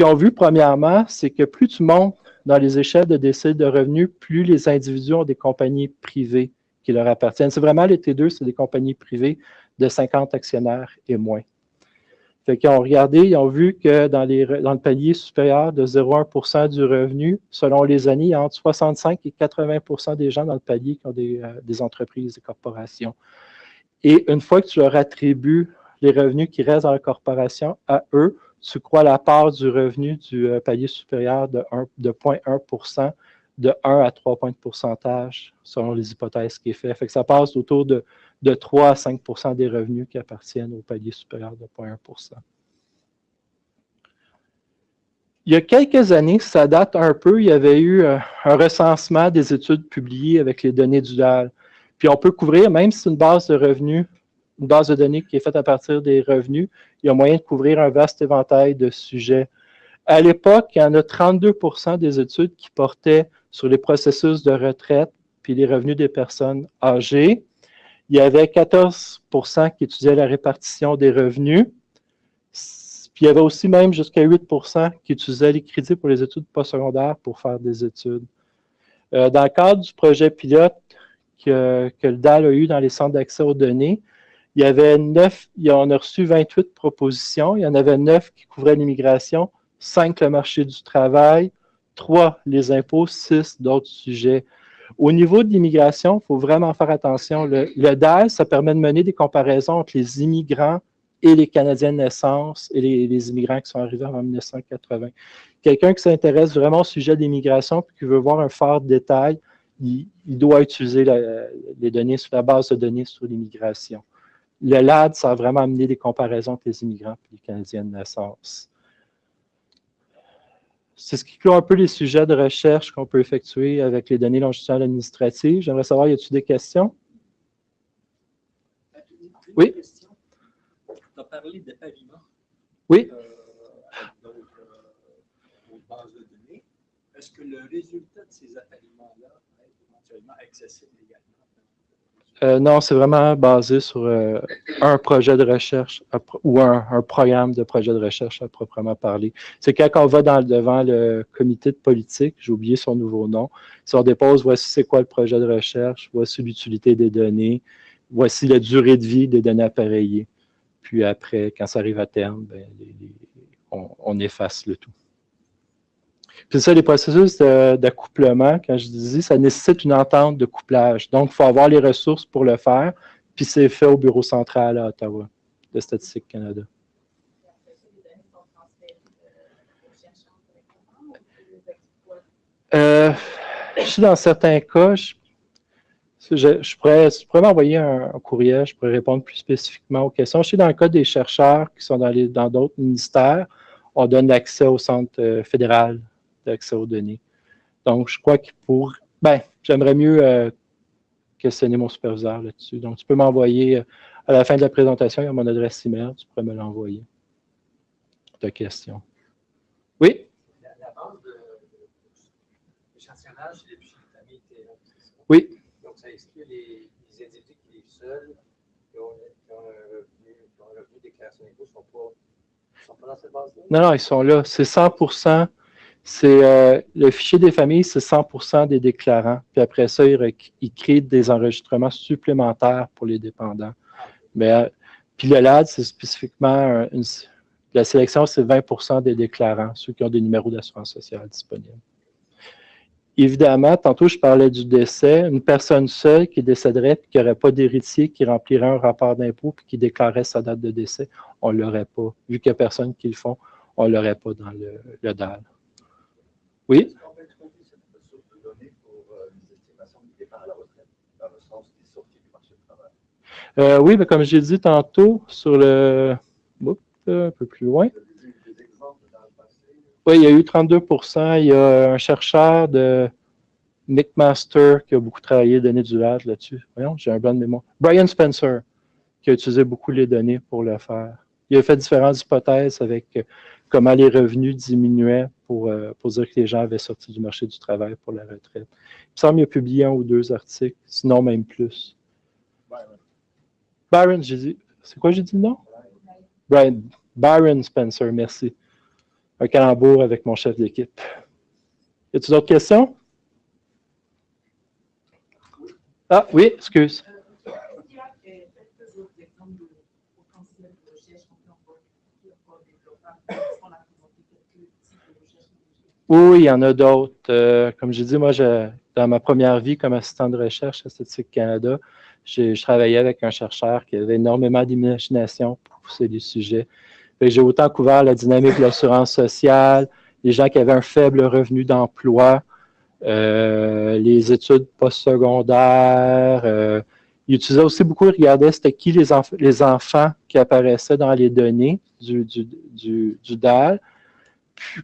ont vu, premièrement, c'est que plus tu montes dans les échelles de décile de revenus, plus les individus ont des compagnies privées qui leur appartiennent. C'est vraiment les T2, c'est des compagnies privées de 50 actionnaires et moins. Fait qu'ils ont regardé, ils ont vu que dans le palier supérieur de 0,1% du revenu, selon les années, il y a entre 65 et 80% des gens dans le palier qui ont des entreprises, des corporations. Et une fois que tu leur attribues les revenus qui restent dans la corporation à eux, tu crois la part du revenu du palier supérieur de 0,1% de 1 à 3 points de pourcentage, selon les hypothèses qui est fait. Fait que ça passe autour de 3 à 5% des revenus qui appartiennent au palier supérieur de 0,1%. Il y a quelques années, ça date un peu, il y avait eu un recensement des études publiées avec les données du DAL. Puis on peut couvrir, même si c'est une base de revenus, une base de données qui est faite à partir des revenus, il y a moyen de couvrir un vaste éventail de sujets. À l'époque, il y en a 32% des études qui portaient sur les processus de retraite puis les revenus des personnes âgées. Il y avait 14% qui étudiaient la répartition des revenus. Puis il y avait aussi même jusqu'à 8% qui utilisaient les crédits pour les études postsecondaires pour faire des études. Dans le cadre du projet pilote que le DAL a eu dans les centres d'accès aux données, il y avait 9, on a reçu 28 propositions. Il y en avait 9 qui couvraient l'immigration, 5 le marché du travail, 3 les impôts, 6 d'autres sujets. Au niveau de l'immigration, il faut vraiment faire attention. Le DAL, ça permet de mener des comparaisons entre les immigrants et les Canadiens de naissance et les immigrants qui sont arrivés en 1980. Quelqu'un qui s'intéresse vraiment au sujet de l'immigration et qui veut voir un fort détail, il doit utiliser les données sur la base de données sur l'immigration. Le LAD, ça a vraiment amené des comparaisons entre les immigrants et les Canadiens de naissance. c'est ce qui clôt un peu les sujets de recherche qu'on peut effectuer avec les données longitudinales administratives. J'aimerais savoir, y a-t-il des questions? Oui? Tu as parlé de pavillons. Oui? Donc, aux bases de données. Est-ce que le résultat de ces appariements-là va être éventuellement accessible également? Non, c'est vraiment basé sur un projet de recherche ou un programme de projet de recherche à proprement parler. C'est quand on va devant le comité de politique, j'ai oublié son nouveau nom, si on dépose, voici c'est quoi le projet de recherche, voici l'utilité des données, voici la durée de vie des données appareillées. Puis après, quand ça arrive à terme, ben, on efface le tout. Puis ça, les processus d'accouplement, quand je disais, ça nécessite une entente de couplage. Donc, il faut avoir les ressources pour le faire, puis c'est fait au bureau central à Ottawa, de Statistique Canada. Je suis dans certains cas, je pourrais m'envoyer un courriel, je pourrais répondre plus spécifiquement aux questions. Je suis dans le cas des chercheurs qui sont dans d'autres ministères, on donne l'accès au centre fédéral d'accès aux données. Donc, je crois qu'il pourrait... j'aimerais mieux questionner mon superviseur là-dessus. Donc, tu peux m'envoyer, à la fin de la présentation, il y a mon adresse email, tu pourrais me l'envoyer. Ta question. Oui? La base d'échantillonnage chez les familles TLM, c'est ça? Oui. Donc, ça exclut les individus qui vivent seuls, qui ont un revenu de déclaration d'impôt, ne sont pas dans cette base-là? Non, ils sont là. C'est 100%. Le fichier des familles, c'est 100% des déclarants. Puis après ça, ils créent des enregistrements supplémentaires pour les dépendants. Mais, puis le LAD, c'est spécifiquement la sélection, c'est 20% des déclarants, ceux qui ont des numéros d'assurance sociale disponibles. Évidemment, tantôt, je parlais du décès. Une personne seule qui décéderait et qui n'aurait pas d'héritier, qui remplirait un rapport d'impôt et qui déclarerait sa date de décès, on ne l'aurait pas. Vu qu'il n'y a personne qui le font, on ne l'aurait pas dans le DAL. Oui? Est-ce qu'on peut trouver cette ressource de données pour les estimations du départ à la retraite, dans le sens des sorties du marché du travail? Oui, mais comme j'ai dit tantôt, sur le... un peu plus loin. Des exemples dans le passé? Oui, il y a eu 32%. Il y a un chercheur de McMaster qui a beaucoup travaillé données du LAD là-dessus. Voyons, j'ai un blanc de mémoire. Brian Spencer, qui a utilisé beaucoup les données pour le faire. Il a fait différentes hypothèses avec comment les revenus diminuaient pour dire que les gens avaient sorti du marché du travail pour la retraite. Il me semble qu'il a publié 1 ou 2 articles, sinon même plus. Byron, j'ai dit. C'est quoi j'ai dit le nom? Byron Spencer, merci. Un calembour avec mon chef d'équipe. Y a-t-il d'autres questions? Ah oui, excuse. Oui, il y en a d'autres. Comme j'ai dit, moi, dans ma première vie comme assistant de recherche à Statistique Canada, je travaillais avec un chercheur qui avait énormément d'imagination pour pousser des sujets. J'ai autant couvert la dynamique de l'assurance sociale, les gens qui avaient un faible revenu d'emploi, les études postsecondaires. Il utilisait aussi beaucoup, il regardait c'était qui les enfants qui apparaissaient dans les données du DAL,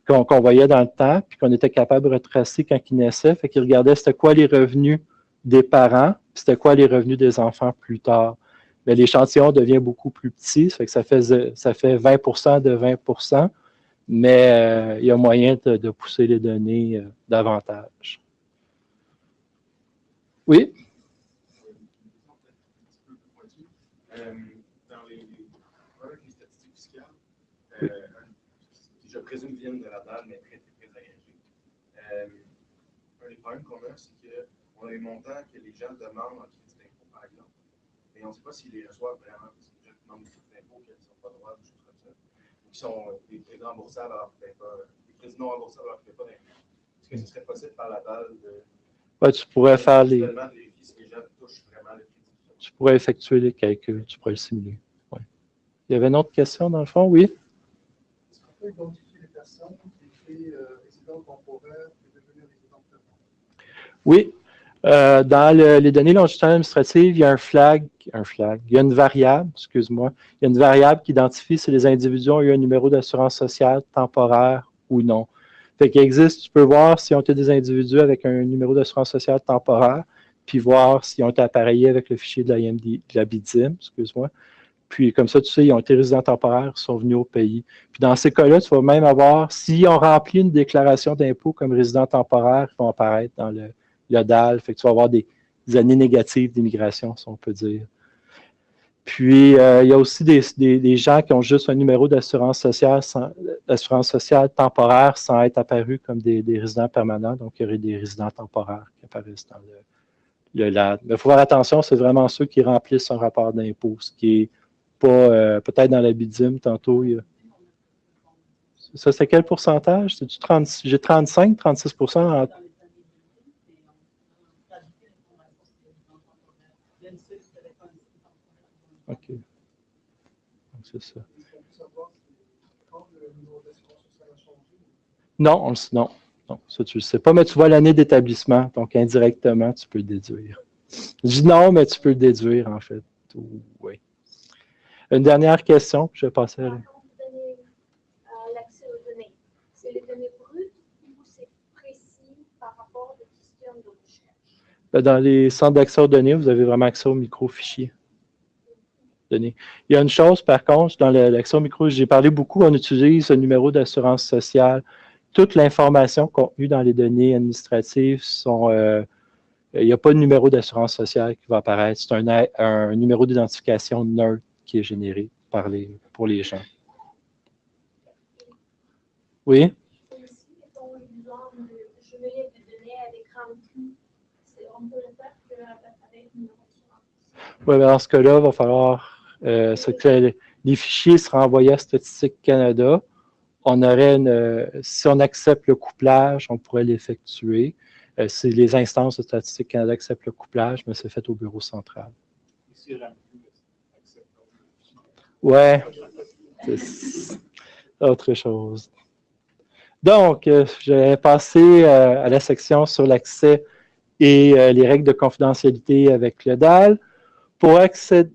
qu'on voyait dans le temps, puis qu'on était capable de retracer quand ils naissaient. Fait qu'il regardait c'était quoi les revenus des parents, puis c'était quoi les revenus des enfants plus tard. Mais l'échantillon devient beaucoup plus petit, ça fait que ça fait 20% de 20%, mais il y a moyen de pousser les données davantage. Oui? Dans les statistiques fiscales, je présume viennent de la DAL, mais très agrégées. Un des problèmes qu'on a, c'est qu'on a des montants que les gens demandent en crédit d'impôt, par exemple, mais on ne sait pas s'ils les reçoivent vraiment, parce que les gens demandent des crédits d'impôt qu'ils n'ont pas le droit, des choses comme ça, ou qui sont des crédits remboursables alors qu'ils ne payent pas, des crédits non remboursables alors qu'ils ne payent pas d'impôt. Est-ce que ce serait possible par la DAL de... Ouais, tu pourrais faire les... si les gens touchent vraiment le crédit. Tu pourrais effectuer les calculs, tu pourrais le simuler. Ouais. Il y avait une autre question dans le fond, oui? Est-ce qu'on peut identifier les personnes qui étaient résidents temporaires et devenir résidents permanents? Oui. Dans les données longitudinales administratives, il y a il y a une variable, excuse-moi, il y a une variable qui identifie si les individus ont eu un numéro d'assurance sociale temporaire ou non. Fait qu'il existe, tu peux voir s'ils ont été des individus avec un numéro d'assurance sociale temporaire, puis voir s'ils ont été appareillés avec le fichier de la BIDSIM, excuse-moi. Puis comme ça, tu sais, ils ont été résidents temporaires, ils sont venus au pays. Puis dans ces cas-là, tu vas même avoir, s'ils ont rempli une déclaration d'impôt comme résidents temporaires, ils vont apparaître dans le DAL. Fait que tu vas avoir des années négatives d'immigration, si on peut dire. Puis, il y a aussi des gens qui ont juste un numéro d'assurance sociale temporaire sans être apparus comme des résidents permanents. Donc, il y aurait des résidents temporaires qui apparaissent dans le LAD. Mais il faut faire attention, c'est vraiment ceux qui remplissent un rapport d'impôt, ce qui n'est pas, peut-être dans la BIDSIM, tantôt. Ça, c'est quel pourcentage? J'ai 35, 36% en... OK. C'est ça. Non, non. Ça, tu ne le sais pas, mais tu vois l'année d'établissement, donc indirectement, tu peux le déduire. Je dis non, mais tu peux le déduire, en fait. Oui. Une dernière question, je vais passer à... L'accès aux données, c'est les données brutes ou c'est précis par rapport aux questions de recherche? Dans les centres d'accès aux données, vous avez vraiment accès aux micro-fichiers. Données. Il y a une chose, par contre, dans l'accès aux micro, j'ai parlé beaucoup, on utilise le numéro d'assurance sociale. Toute l'information contenue dans les données administratives sont... il n'y a pas de numéro d'assurance sociale qui va apparaître. C'est un numéro d'identification neutre qui est généré pour les gens. Oui? Oui, dans ce cas-là, il va falloir que les fichiers seraient envoyés à Statistique Canada. On aurait si on accepte le couplage, on pourrait l'effectuer. Si les instances de Statistique Canada acceptent le couplage, mais c'est fait au bureau central. Ouais, c'est autre chose. Donc, je vais passer à la section sur l'accès et les règles de confidentialité avec le DAL. Pour accéder...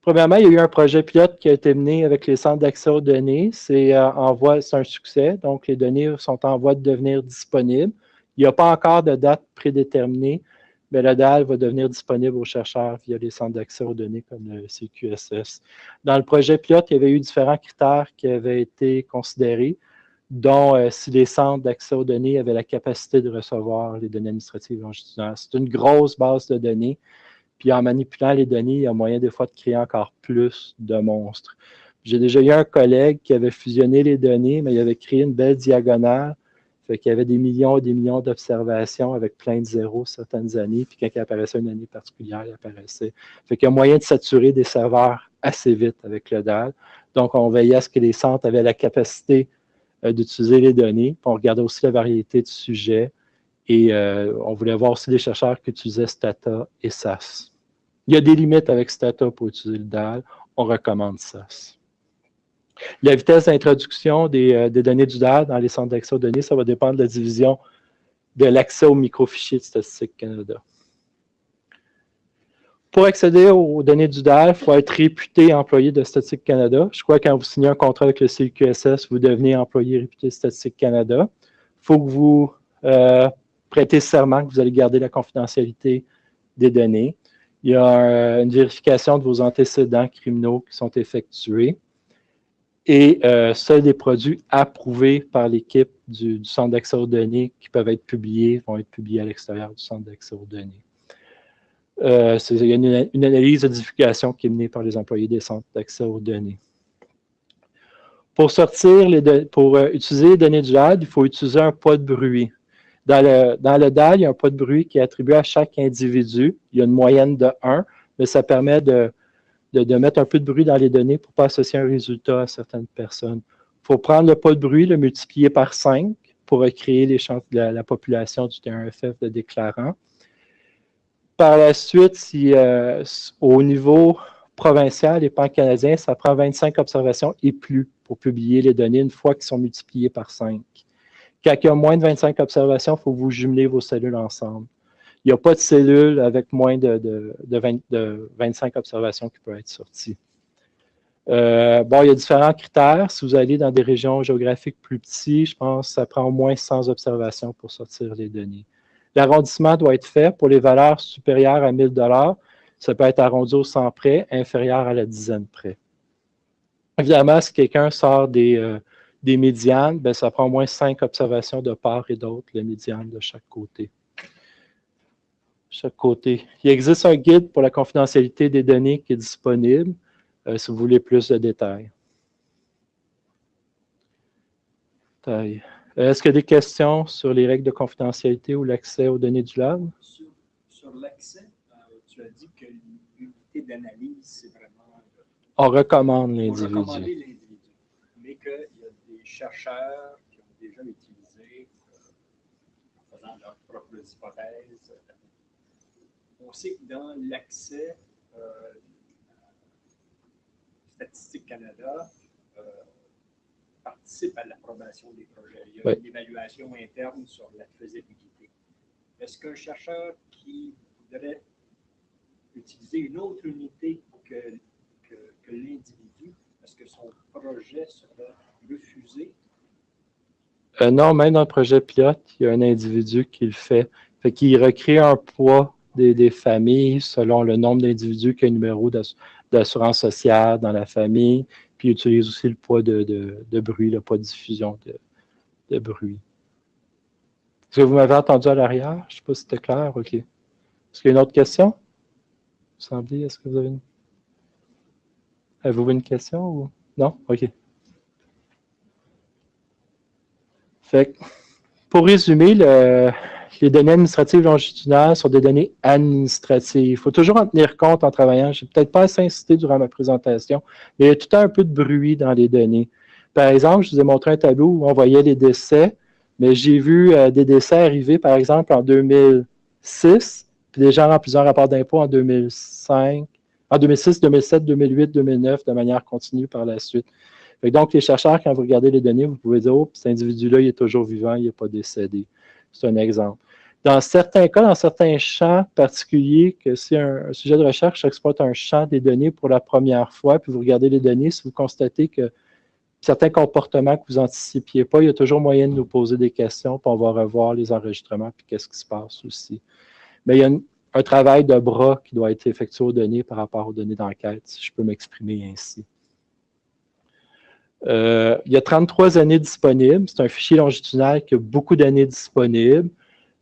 Premièrement, il y a eu un projet pilote qui a été mené avec les centres d'accès aux données. C'est un succès, donc les données sont en voie de devenir disponibles. Il n'y a pas encore de date prédéterminée, mais le DAL va devenir disponible aux chercheurs via les centres d'accès aux données comme le CQSS. Dans le projet pilote, il y avait eu différents critères qui avaient été considérés, dont si les centres d'accès aux données avaient la capacité de recevoir les données administratives longitudinales. C'est une grosse base de données. Puis en manipulant les données, il y a moyen des fois de créer encore plus de monstres. J'ai déjà eu un collègue qui avait fusionné les données, mais il avait créé une belle diagonale. Fait qu'il y avait des millions et des millions d'observations avec plein de zéros certaines années. Puis quand il apparaissait une année particulière, il apparaissait. Fait qu'il y a moyen de saturer des serveurs assez vite avec le DAL. Donc, on veillait à ce que les centres avaient la capacité d'utiliser les données. Puis on regardait aussi la variété de sujets. Et on voulait voir aussi des chercheurs qui utilisaient Stata et SAS. Il y a des limites avec Stata pour utiliser le DAL. On recommande SAS. La vitesse d'introduction des données du DAL dans les centres d'accès aux données, ça va dépendre de la division de l'accès aux microfichiers de Statistique Canada. Pour accéder aux données du DAL, il faut être réputé employé de Statistique Canada. Je crois que quand vous signez un contrat avec le CQSS, vous devenez employé réputé de Statistique Canada. Il faut que vous prêtez serment que vous allez garder la confidentialité des données. Il y a une vérification de vos antécédents criminels qui sont effectués. Et seuls des produits approuvés par l'équipe du centre d'accès aux données qui peuvent être publiés vont être publiés à l'extérieur du centre d'accès aux données. Il y a une analyse de divulgation qui est menée par les employés des centres d'accès aux données. Pour utiliser les données du DAL, il faut utiliser un poids de bruit. Dans le DAL, il y a un poids de bruit qui est attribué à chaque individu. Il y a une moyenne de 1, mais ça permet de mettre un peu de bruit dans les données pour ne pas associer un résultat à certaines personnes. Il faut prendre le poids de bruit, le multiplier par 5 pour recréer la population du T1FF de déclarants. Par la suite, au niveau provincial et pan-canadien, ça prend 25 observations et plus pour publier les données une fois qu'ils sont multipliés par 5. Quand il y a moins de 25 observations, il faut vous jumeler vos cellules ensemble. Il n'y a pas de cellules avec moins de 25 observations qui peuvent être sorties. Bon, il y a différents critères. Si vous allez dans des régions géographiques plus petites, je pense que ça prend au moins 100 observations pour sortir les données. L'arrondissement doit être fait pour les valeurs supérieures à 1 000 $. Ça peut être arrondi au 100 près, inférieur à la dizaine près. Évidemment, si quelqu'un sort des médianes, bien, ça prend au moins 5 observations de part et d'autre, les médianes de chaque côté. Il existe un guide pour la confidentialité des données qui est disponible, si vous voulez plus de détails. Est-ce qu'il y a des questions sur les règles de confidentialité ou l'accès aux données du lab? Sur l'accès, tu as dit que l'unité d'analyse, c'est vraiment... On recommande l'individu. Recommander l'individu, mais qu'il y a des chercheurs qui ont déjà utilisé, en faisant leurs propres hypothèses. On sait que dans l'accès, Statistique Canada participe à l'approbation des projets. Il y a une évaluation interne sur la faisabilité. Est-ce qu'un chercheur qui voudrait utiliser une autre unité que l'individu, est-ce que son projet serait refusé? Non, même dans le projet pilote, il y a un individu qui le fait. Fait qu'il recrée un poids des familles selon le nombre d'individus qui a un numéro d'assurance sociale dans la famille, puis il utilise aussi le poids de bruit, le poids de diffusion de bruit. Est-ce que vous m'avez entendu à l'arrière? Je ne sais pas si c'était clair. OK. Est-ce qu'il y a une autre question? Vous semblez, est-ce que vous avez une... Avez-vous une question ou... Non? OK. Fait que, pour résumer, les données administratives longitudinales sont des données administratives. Il faut toujours en tenir compte en travaillant. Je n'ai peut-être pas assez incité durant ma présentation, mais il y a tout le temps un peu de bruit dans les données. Par exemple, je vous ai montré un tableau où on voyait les décès, mais j'ai vu des décès arriver, par exemple, en 2006, puis des gens remplissant un rapport d'impôt en 2005, en 2006, 2007, 2008, 2009, de manière continue par la suite. Donc, les chercheurs, quand vous regardez les données, vous pouvez dire, oh, cet individu-là, il est toujours vivant, il n'est pas décédé. C'est un exemple. Dans certains cas, dans certains champs particuliers, que si un sujet de recherche exploite un champ des données pour la première fois, puis vous regardez les données, si vous constatez que certains comportements que vous n'anticipiez pas, il y a toujours moyen de nous poser des questions, puis on va revoir les enregistrements, puis qu'est-ce qui se passe aussi. Mais il y a un travail de bras qui doit être effectué aux données par rapport aux données d'enquête, si je peux m'exprimer ainsi. Il y a 33 années disponibles. C'est un fichier longitudinal qui a beaucoup d'années disponibles.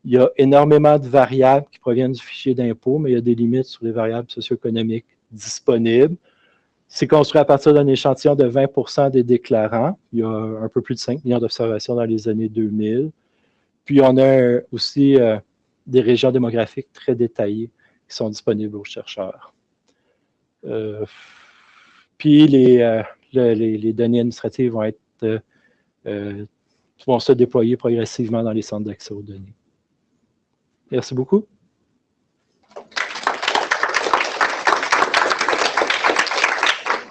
Il y a énormément de variables qui proviennent du fichier d'impôt, mais il y a des limites sur les variables socio-économiques disponibles. C'est construit à partir d'un échantillon de 20% des déclarants. Il y a un peu plus de 5 millions d'observations dans les années 2000. Puis, on a aussi des régions démographiques très détaillées qui sont disponibles aux chercheurs. Puis, les données administratives vont se déployer progressivement dans les centres d'accès aux données. Merci beaucoup.